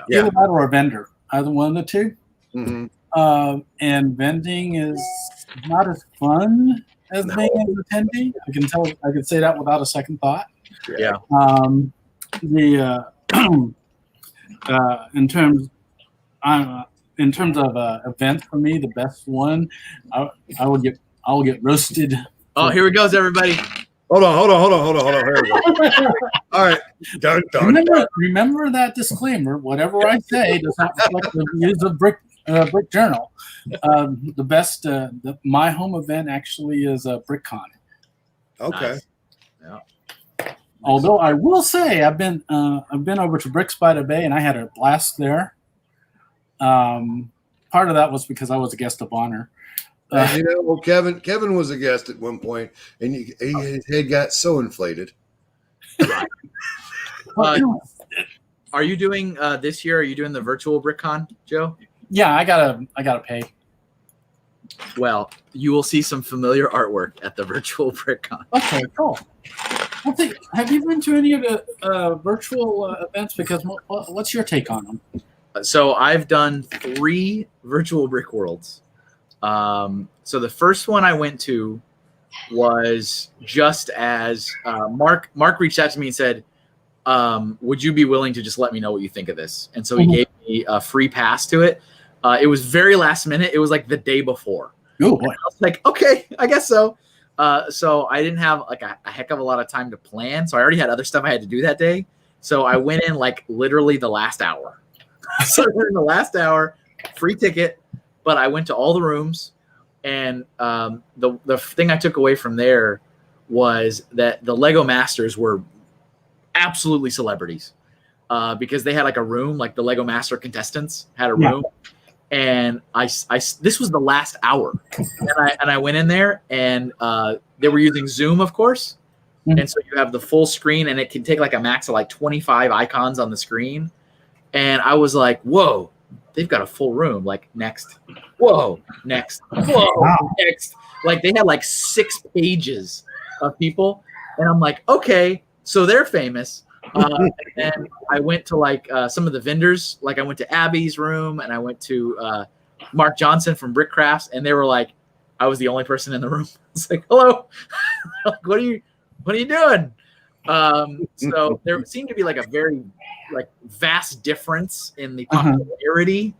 Yeah. Either that or a vendor. Either one of the two. Mm-hmm. And vending is not as fun as being an attendee. I can say that without a second thought. Yeah. In terms of events for me, the best one, I'll get roasted. Oh, here it goes, everybody. Hold on. Here we go. All right. Dun, dun, dun. Remember that disclaimer. Whatever I say does not reflect the views of Brick Journal. The best, my home event actually is BrickCon. Okay. Nice. Yeah. Although I will say I've been over to Bricks by the Bay and I had a blast there. Part of that was because I was a guest of honor. Kevin was a guest at one point, and his head got so inflated. Are you doing this year? Are you doing the virtual BrickCon, Joe? Yeah, I gotta pay. Well, you will see some familiar artwork at the virtual BrickCon. Okay, cool. Have you been to any of the virtual events? Because what's your take on them? So I've done 3 virtual Brick Worlds. So the first one I went to was just as Mark reached out to me and said, would you be willing to just let me know what you think of this? And so he gave me a free pass to it. It was very last minute. It was like the day before. Oh boy. I was like, okay, I guess so. So I didn't have like a heck of a lot of time to plan. So I already had other stuff I had to do that day. So I went in like literally the last hour. So in the last hour, free ticket, but I went to all the rooms. And the thing I took away from there was that the Lego Masters were absolutely celebrities because they had like a room, like the Lego Master contestants had a room. And I this was the last hour, and I went in there, and they were using Zoom, of course, and so you have the full screen, and it can take like a max of like 25 icons on the screen, and I was like, whoa, they've got a full room. Like next, whoa, next, whoa, next. Like they had like 6 pages of people, and I'm like, okay, so they're famous. And then I went to like some of the vendors, like I went to Abby's room and I went to Mark Johnson from Brick Crafts, and they were like, I was the only person in the room. It's like, hello, like, what are you doing? So there seemed to be like a very like vast difference in the popularity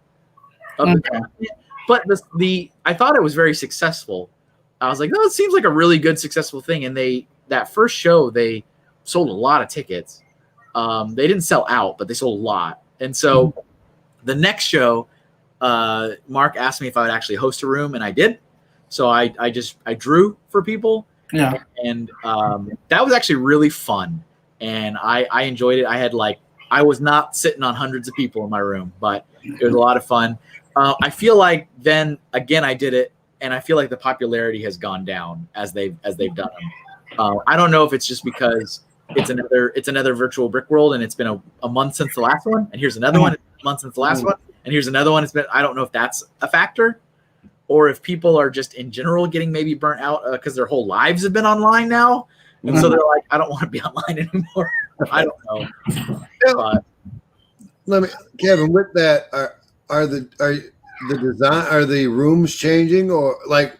of the content, but I thought it was very successful. I was like, no, it seems like a really good successful thing. And that first show they sold a lot of tickets. They didn't sell out, but they sold a lot. And so the next show, Mark asked me if I would actually host a room, and I did. So I drew for people. Yeah. And that was actually really fun. And I enjoyed it. I was not sitting on hundreds of people in my room, but it was a lot of fun. I feel like then again, I did it, and I feel like the popularity has gone down as they've done them. I don't know if it's just because it's another virtual Brick World, and it's been a month since the last one, and here's another one, a month since the last one, and here's another one. I don't know if that's a factor, or if people are just in general getting maybe burnt out because their whole lives have been online now, and so they're like, I don't want to be online anymore. I don't know. But, Kevin, with that, are the rooms changing, or like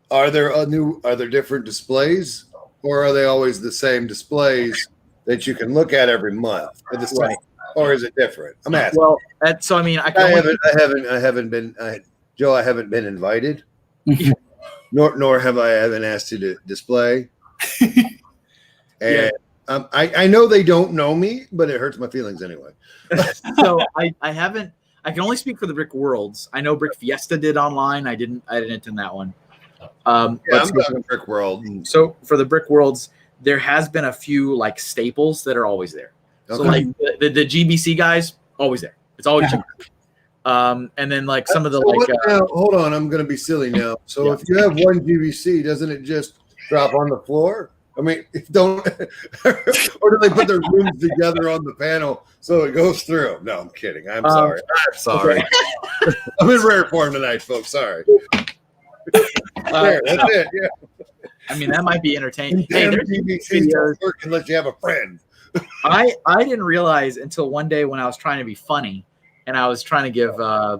are there different displays, or are they always the same displays that you can look at every month? Or is it different? I'm asking. Well, so I mean, I haven't been Joe. I haven't been invited, nor have I been asked to display. And I know they don't know me, but it hurts my feelings anyway. So I haven't. I can only speak for the Brick Worlds. I know Brick Fiesta did online. I didn't attend that one. I'm talking Brick World. So for the Brick Worlds, there has been a few like staples that are always there. Okay. So like the GBC guys, always there. It's always cheap. And then like some of the now, hold on, I'm going to be silly now. So if you have one GBC, doesn't it just drop on the floor? I mean, or do they put their rooms together on the panel so it goes through? No, I'm kidding. I'm sorry. Okay. I'm in rare form tonight, folks. Sorry. That's it. Yeah. I mean, that might be entertaining. Hey, there's videos work unless you have a friend. I didn't realize until one day when I was trying to be funny and I was trying to give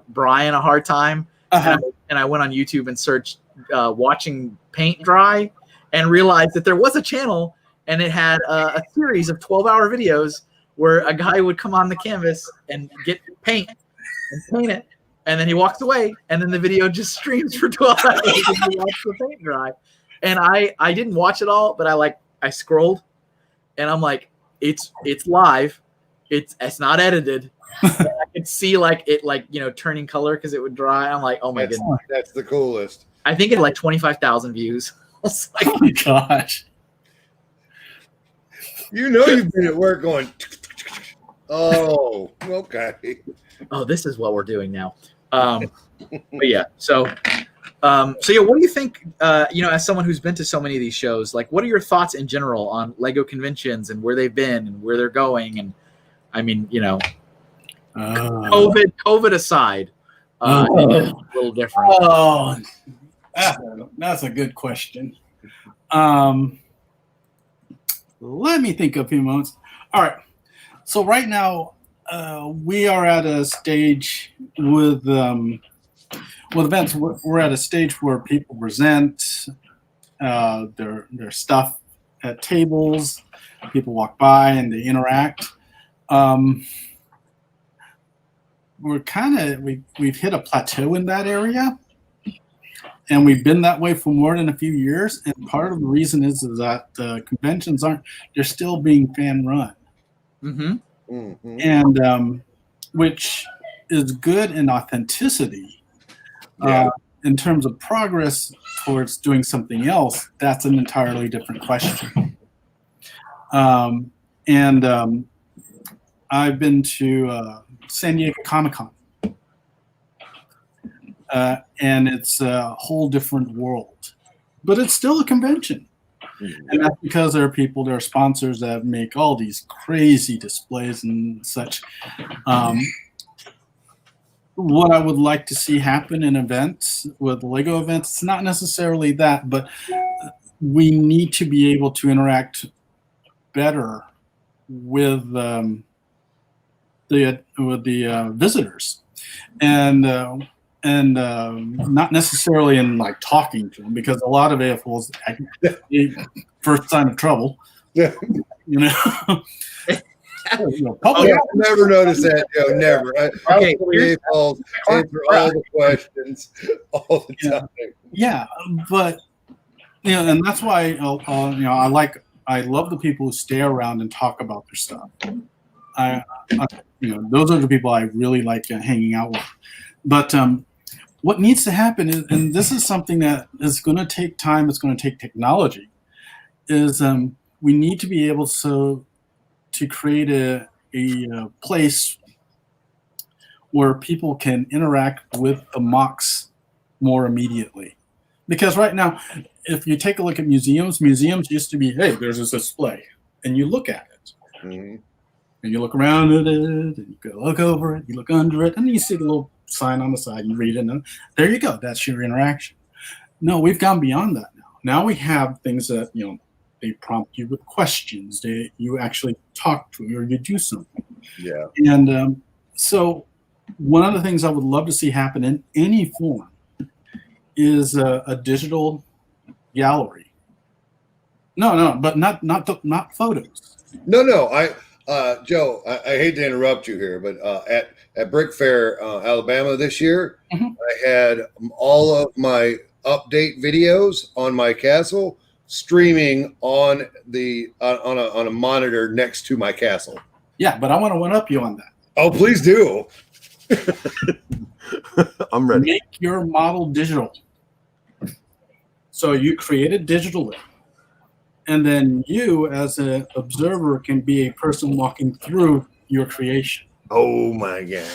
Brian a hard time, and I went on YouTube and searched watching paint dry, and realized that there was a channel and it had a series of 12-hour videos where a guy would come on the canvas and get paint and paint it And then he walks away, and then the video just streams for 12 hours and you watch the paint dry. And I didn't watch it all, but I scrolled, and I'm like, it's live, it's not edited. I could see it turning color because it would dry. I'm like, oh my goodness, that's the coolest. I think it had 25,000 views. Oh my gosh. You've been at work going, oh, okay. Oh, this is what we're doing now. But yeah, so what do you think, as someone who's been to so many of these shows, like, what are your thoughts in general on Lego conventions and where they've been and where they're going? And I mean, COVID aside, it's a little different. Oh, that's a good question. Let me think of a few moments. All right. So right now, we are at a stage with events. We're at a stage where people present their stuff at tables. People walk by and they interact. We've hit a plateau in that area, and we've been that way for more than a few years. And part of the reason is that conventions they're still being fan run. Mm-hmm. Mm-hmm. And which is good in authenticity. In terms of progress towards doing something else, that's an entirely different question. I've been to San Diego Comic-Con, and it's a whole different world, but it's still a convention. And that's because there are sponsors that make all these crazy displays and such. What I would like to see happen in events, with Lego events, it's not necessarily that, but we need to be able to interact better with the visitors, and not necessarily in like talking to them, because a lot of AFOs first sign of trouble. Yeah. I've never noticed that, Joe. Never. Okay, AFOs answer all the questions all the time. Yeah, but and that's why I love the people who stay around and talk about their stuff. Those are the people I really like hanging out with. But what needs to happen is, and this is something that is going to take time, it's going to take technology, is we need to be able to create a place where people can interact with the MOCs more immediately. Because right now, if you take a look at museums used to be, hey, there's this display, and you look at it. Mm-hmm. And you look around at it, and you go look over it, you look under it, and then you see the little sign on the side, and you read it, and there you go. That's your interaction. No, we've gone beyond that now. Now we have things that, they prompt you with questions. You actually talk to or you do something. Yeah. And so one of the things I would love to see happen in any form is a digital gallery. No, but not photos. No. Joe, I hate to interrupt you here, but at Brick Fair, Alabama this year, mm-hmm. I had all of my update videos on my castle streaming on on a monitor next to my castle. Yeah, but I want to one up you on that. Oh, please do. I'm ready. Make your model digital. So you create it digitally. And then you, as an observer, can be a person walking through your creation. Oh my God.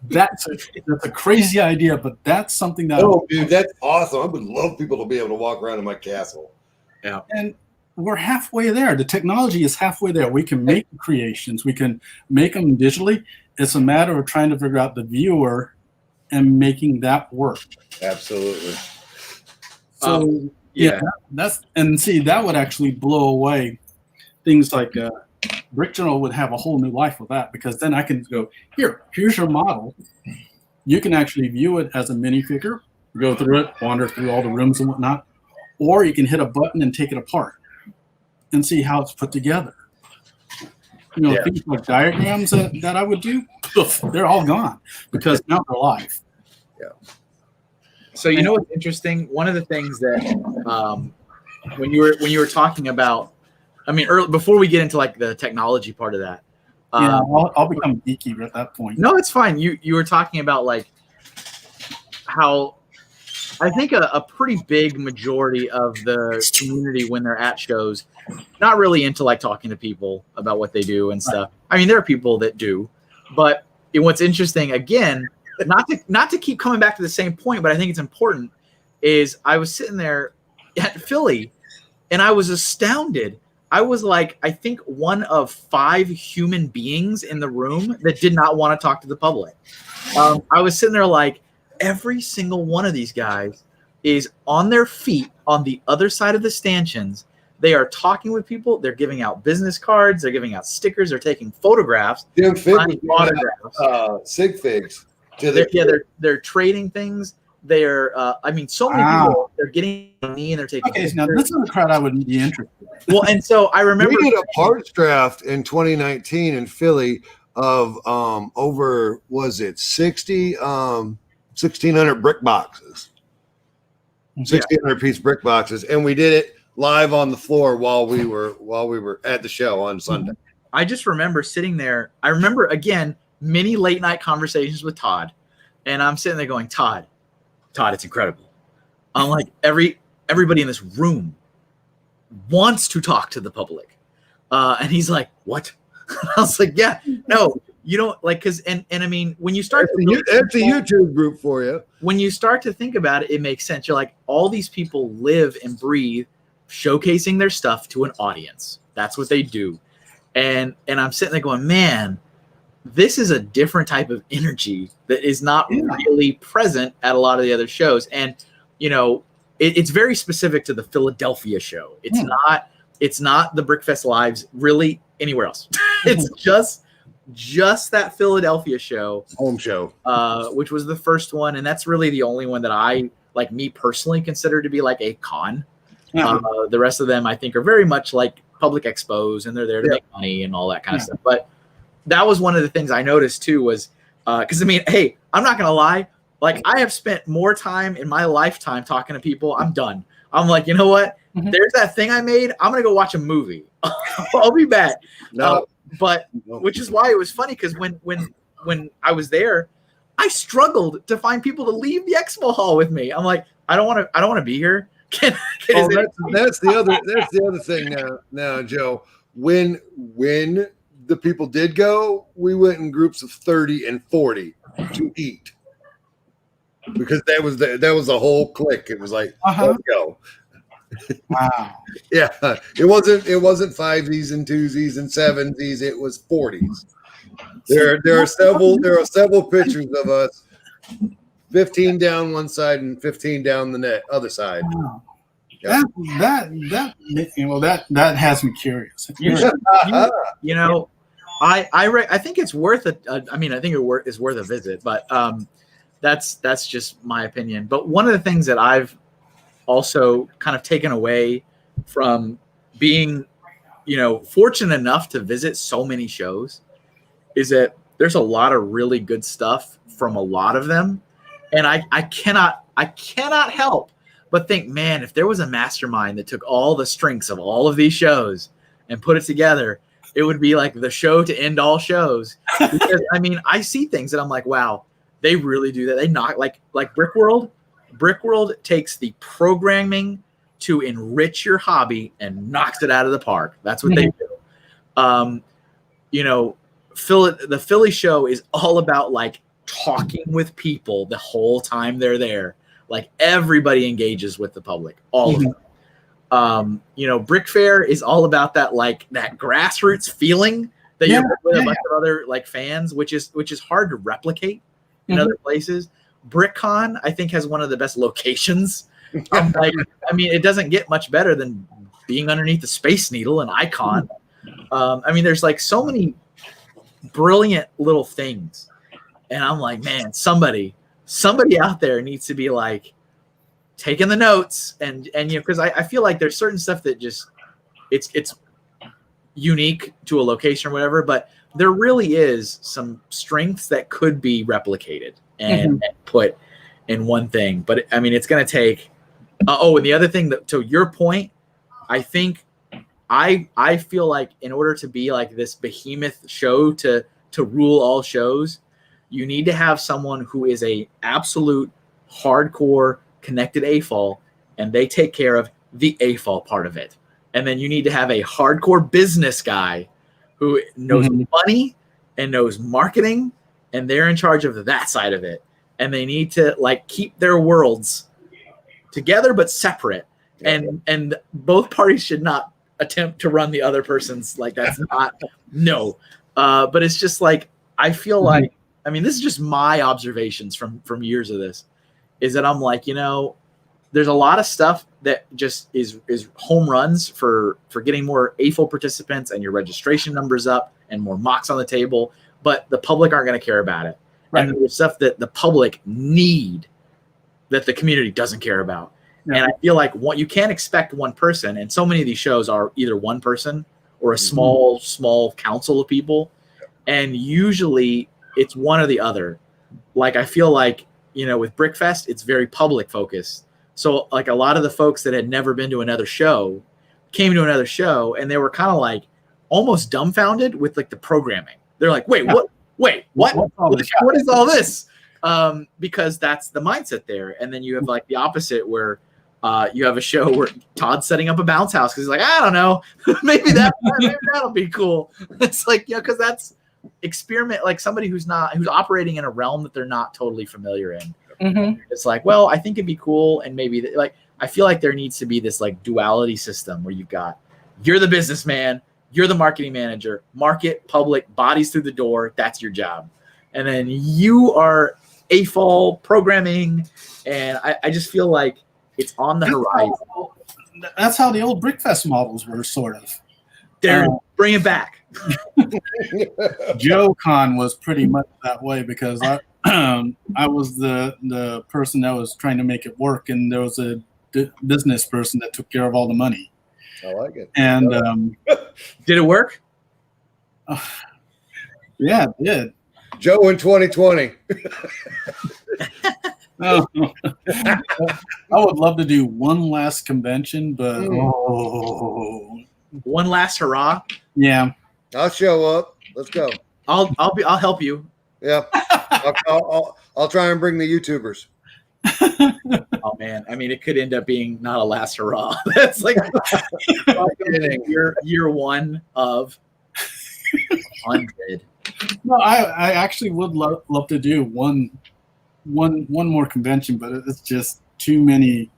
That's a crazy idea, but that's something that. Oh, dude, that's awesome! I would love people to be able to walk around in my castle. Yeah, and we're halfway there. The technology is halfway there. We can make creations. We can make them digitally. It's a matter of trying to figure out the viewer and making that work. Absolutely. So that would actually blow away things like. Brick Journal would have a whole new life with that, because then I can go, here's your model. You can actually view it as a minifigure, go through it, wander through all the rooms and whatnot, or you can hit a button and take it apart and see how it's put together. things like diagrams that I would do, they're all gone because now they're live. Yeah. So you know what's interesting? One of the things that when you were talking about, I mean, before we get into like the technology part of that, I'll become geeky at that point. No, it's fine. You were talking about like how I think a pretty big majority of the community when they're at shows, not really into like talking to people about what they do and stuff. Right. I mean, there are people that do, but what's interesting again, not to keep coming back to the same point, but I think it's important, is I was sitting there at Philly and I was astounded. I was like, I think one of 5 human beings in the room that did not want to talk to the public. I was sitting there like, every single one of these guys is on their feet on the other side of the stanchions. They are talking with people. They're giving out business cards. They're giving out stickers. They're taking photographs. Autographs. Sig figs. They're trading things. They're, I mean, so many people. They're getting money and they're taking. Okay, now this is a crowd I would be interested in. Well, and so I remember we did a parts draft in 2019 in Philly of over, was it 1,600 brick boxes, 1,600 piece brick boxes, and we did it live on the floor while we were at the show on Sunday. I just remember sitting there. I remember again many late night conversations with Todd, and I'm sitting there going, Todd, it's incredible. I'm like, everybody in this room wants to talk to the public, and he's like, what? I was like, yeah, no. You don't like, because and I mean, when you start, that's a YouTube group for you. When you start to think about it, it makes sense. You're like, all these people live and breathe showcasing their stuff to an audience. That's what they do. And I'm sitting there going, man, this is a different type of energy that is not really present at a lot of the other shows. And it's very specific to the Philadelphia show. It's not the Brickfest Lives really anywhere else. It's just that Philadelphia show, home show, which was the first one, and that's really the only one that I, like me personally, consider to be like a con. The rest of them I think are very much like public expos, and they're there to make money and all that kind of stuff. But that was one of the things I noticed too, was because I mean, hey, I'm not gonna lie, like I have spent more time in my lifetime talking to people. I'm done. I'm like, you know what? There's that thing I made. I'm gonna go watch a movie. I'll be back. But which is why it was funny, because when I was there, I struggled to find people to leave the expo hall with me. I'm like, I don't want to be here. That's the other thing now, Joe. When the people did go, we went in groups of 30 and 40 to eat, because that was the whole clique. It was like, let's go. Wow. Yeah, it wasn't 5s and 2s and 7s. It was 40s. There are several pictures of us, 15 down one side and 15 down the other side. Wow. Yeah. That has me curious. I think it's worth it. I mean, I think it's worth a visit, but that's just my opinion. But one of the things that I've also kind of taken away from being, fortunate enough to visit so many shows is that there's a lot of really good stuff from a lot of them. And I cannot help but think, man, if there was a mastermind that took all the strengths of all of these shows and put it together, it would be like the show to end all shows. Because I mean, I see things that I'm like, wow, they really do that. They knock like Brickworld. Brickworld takes the programming to enrich your hobby and knocks it out of the park. That's what they do. The Philly show is all about like talking with people the whole time they're there. Like everybody engages with the public, all of them. Brick Fair is all about that, like that grassroots feeling that you're with a bunch of other like fans, which is hard to replicate in other places. BrickCon, I think, has one of the best locations. It doesn't get much better than being underneath the Space Needle and Icon. There's like so many brilliant little things, and I'm like, man, somebody out there needs to be like taking the notes, and because I feel like there's certain stuff that just it's unique to a location or whatever, but there really is some strengths that could be replicated and put in one thing. But I mean, it's going to take. And the other thing that, to your point, I think I feel like in order to be like this behemoth show to rule all shows, you need to have someone who is a absolute hardcore connected AFOL, and they take care of the AFOL part of it. And then you need to have a hardcore business guy who knows money and knows marketing, and they're in charge of that side of it. And they need to like keep their worlds together but separate. And both parties should not attempt to run the other person's, like, that's not no. But it's just like, I feel like, I mean, this is just my observations from years of this, is that I'm like, there's a lot of stuff that just is home runs for getting more AFOL participants and your registration numbers up and more mocks on the table, but the public aren't going to care about it. Right. And there's stuff that the public need that the community doesn't care about. Yeah. And I feel like you can't expect one person, and so many of these shows are either one person or a small council of people, and usually it's one or the other. Like, I feel like, with Brickfest, it's very public focused. So like a lot of the folks that had never been to another show came to another show, and they were kind of like almost dumbfounded with like the programming. They're like, what? What is all this? Because that's the mindset there. And then you have like the opposite, where you have a show where Todd's setting up a bounce house because he's like, I don't know, maybe that'll be cool. It's like, because that's experiment, like somebody who's operating in a realm that they're not totally familiar in. It's like, well, I think it'd be cool, and maybe like I feel like there needs to be this like duality system where you're the businessman, you're the marketing manager, market, public, bodies through the door, that's your job, and then you are AFOL programming, and I just feel like it's on the horizon. That's how the old Brickfest models were, sort of. Bring it back. Joe Con was pretty much that way, because I was the person that was trying to make it work, and there was a business person that took care of all the money. I like it. And did it work? Yeah, it did. Joe in 2020. I would love to do one last convention, but one last hurrah. Yeah, I'll show up. Let's go. I'll help you. Yeah, I'll try and bring the YouTubers. Oh man, I mean, it could end up being not a last hurrah. That's like year one of 100. No, I actually would love to do one more convention, but it's just too many.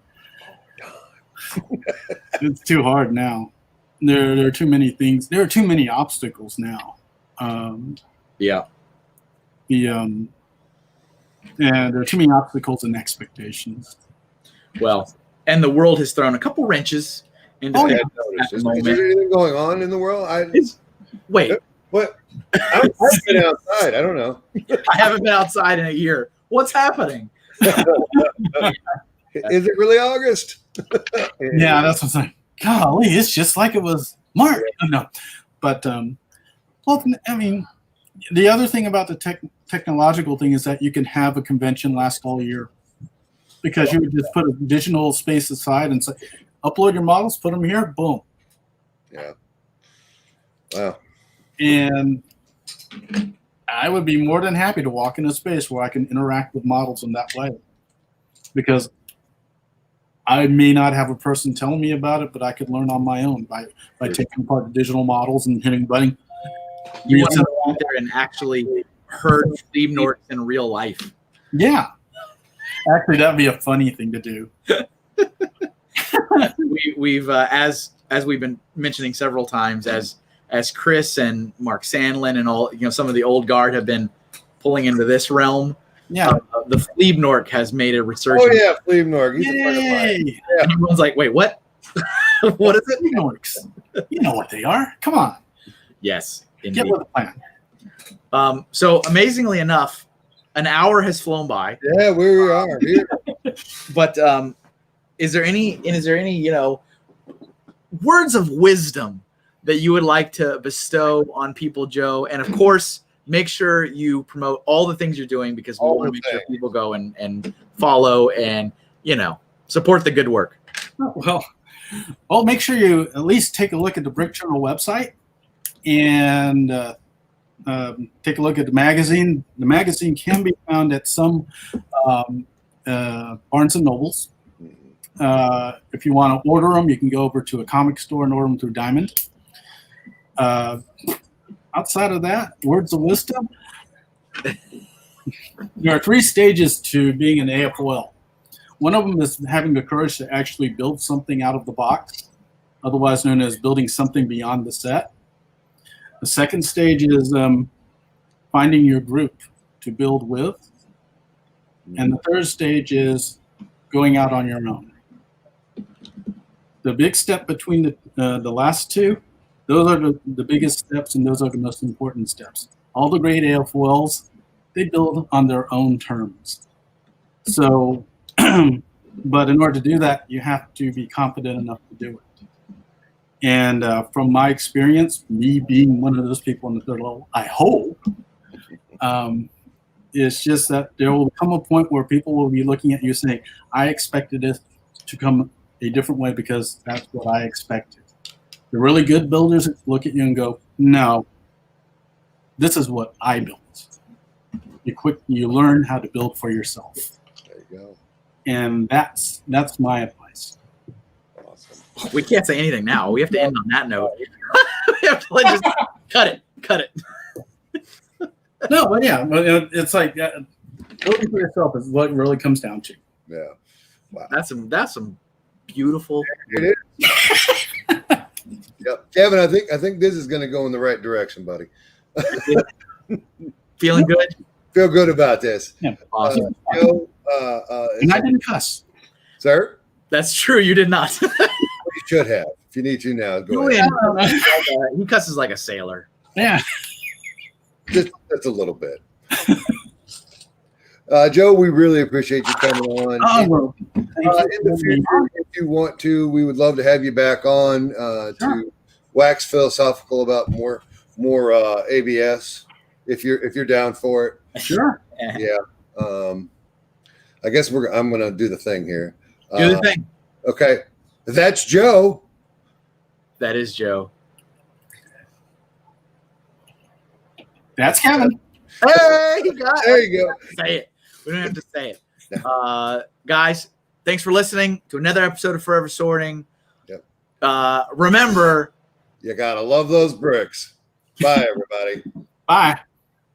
It's too hard now. There are too many things. There are too many obstacles now. Yeah, there are too many obstacles and expectations. Well, and the world has thrown a couple wrenches into Is there anything going on in the world? Wait. What? I've been outside. I don't know. I haven't been outside in a year. What's happening? Is it really August? Yeah, that's what I'm saying. Golly, it's just like it was March. No, but well, I mean, the other thing about the technological thing is that you can have a convention last all year, because you would just put a digital space aside and say, upload your models, put them here, boom. Yeah. Wow. And I would be more than happy to walk in a space where I can interact with models in that way, because I may not have a person telling me about it, but I could learn on my own by taking apart the digital models and hitting button. You want to go out there and actually herd Steve Norton in real life. Yeah. Actually, that'd be a funny thing to do. We've as we've been mentioning several times, as Chris and Mark Sandlin and all, some of the old guard have been pulling into this realm. Yeah. The Fleebnork has made a resurgence. Oh yeah, Fleebnork. He's a friend of mine. Yeah. And everyone's like, wait, what? What is it? Fleebnorks. You know what they are. Come on. Yes. Indeed. Get with the plan. So amazingly enough, an hour has flown by. Yeah, we are here. But is there any words of wisdom that you would like to bestow on people, Joe? And of course, make sure you promote all the things you're doing, because we want to make sure people go and follow and, support the good work. Well, make sure you at least take a look at the Brick Journal website and take a look at the magazine. The magazine can be found at some Barnes and Nobles. If you want to order them, you can go over to a comic store and order them through Diamond. Outside of that, words of wisdom. There are 3 stages to being an AFOL. One of them is having the courage to actually build something out of the box, otherwise known as building something beyond the set. The second stage is finding your group to build with. And the third stage is going out on your own. The big step between the last two, those are the biggest steps, and those are the most important steps. All the great AFOLs, they build on their own terms. So, but in order to do that, you have to be confident enough to do it. And from my experience, me being one of those people in the third level, I hope, it's just that there will come a point where people will be looking at you saying, I expected it to come a different way because that's what I expected. The really good builders look at you and go, no, this is what I built. You learn how to build for yourself. There you go. And that's my advice. Awesome. We can't say anything now. We have to end on that note. We have to just cut it. No, but yeah, it's like building for yourself is what it really comes down to. Yeah. Wow. That's some beautiful. It is. Yep. Kevin, I think this is going to go in the right direction, buddy. Feeling good? Feel good about this. Yeah. Awesome. Joe, And I didn't cuss. Sir? That's true. You did not. You should have. If you need to now, go Julian, ahead. he cusses like a sailor. Yeah. Just a little bit. Joe, we really appreciate you coming on. Oh, In the future, if you want to, we would love to have you back on to wax philosophical about more ABS if you're down for it. Sure. Yeah. I guess I'm gonna do the thing here. Do the thing. Okay. That's Joe. That is Joe. That's Kevin. Hey, you got There you go. Say it. We don't have to say it. Guys, thanks for listening to another episode of Forever Sorting. Yep. Remember, You gotta love those bricks. Bye, everybody. Bye.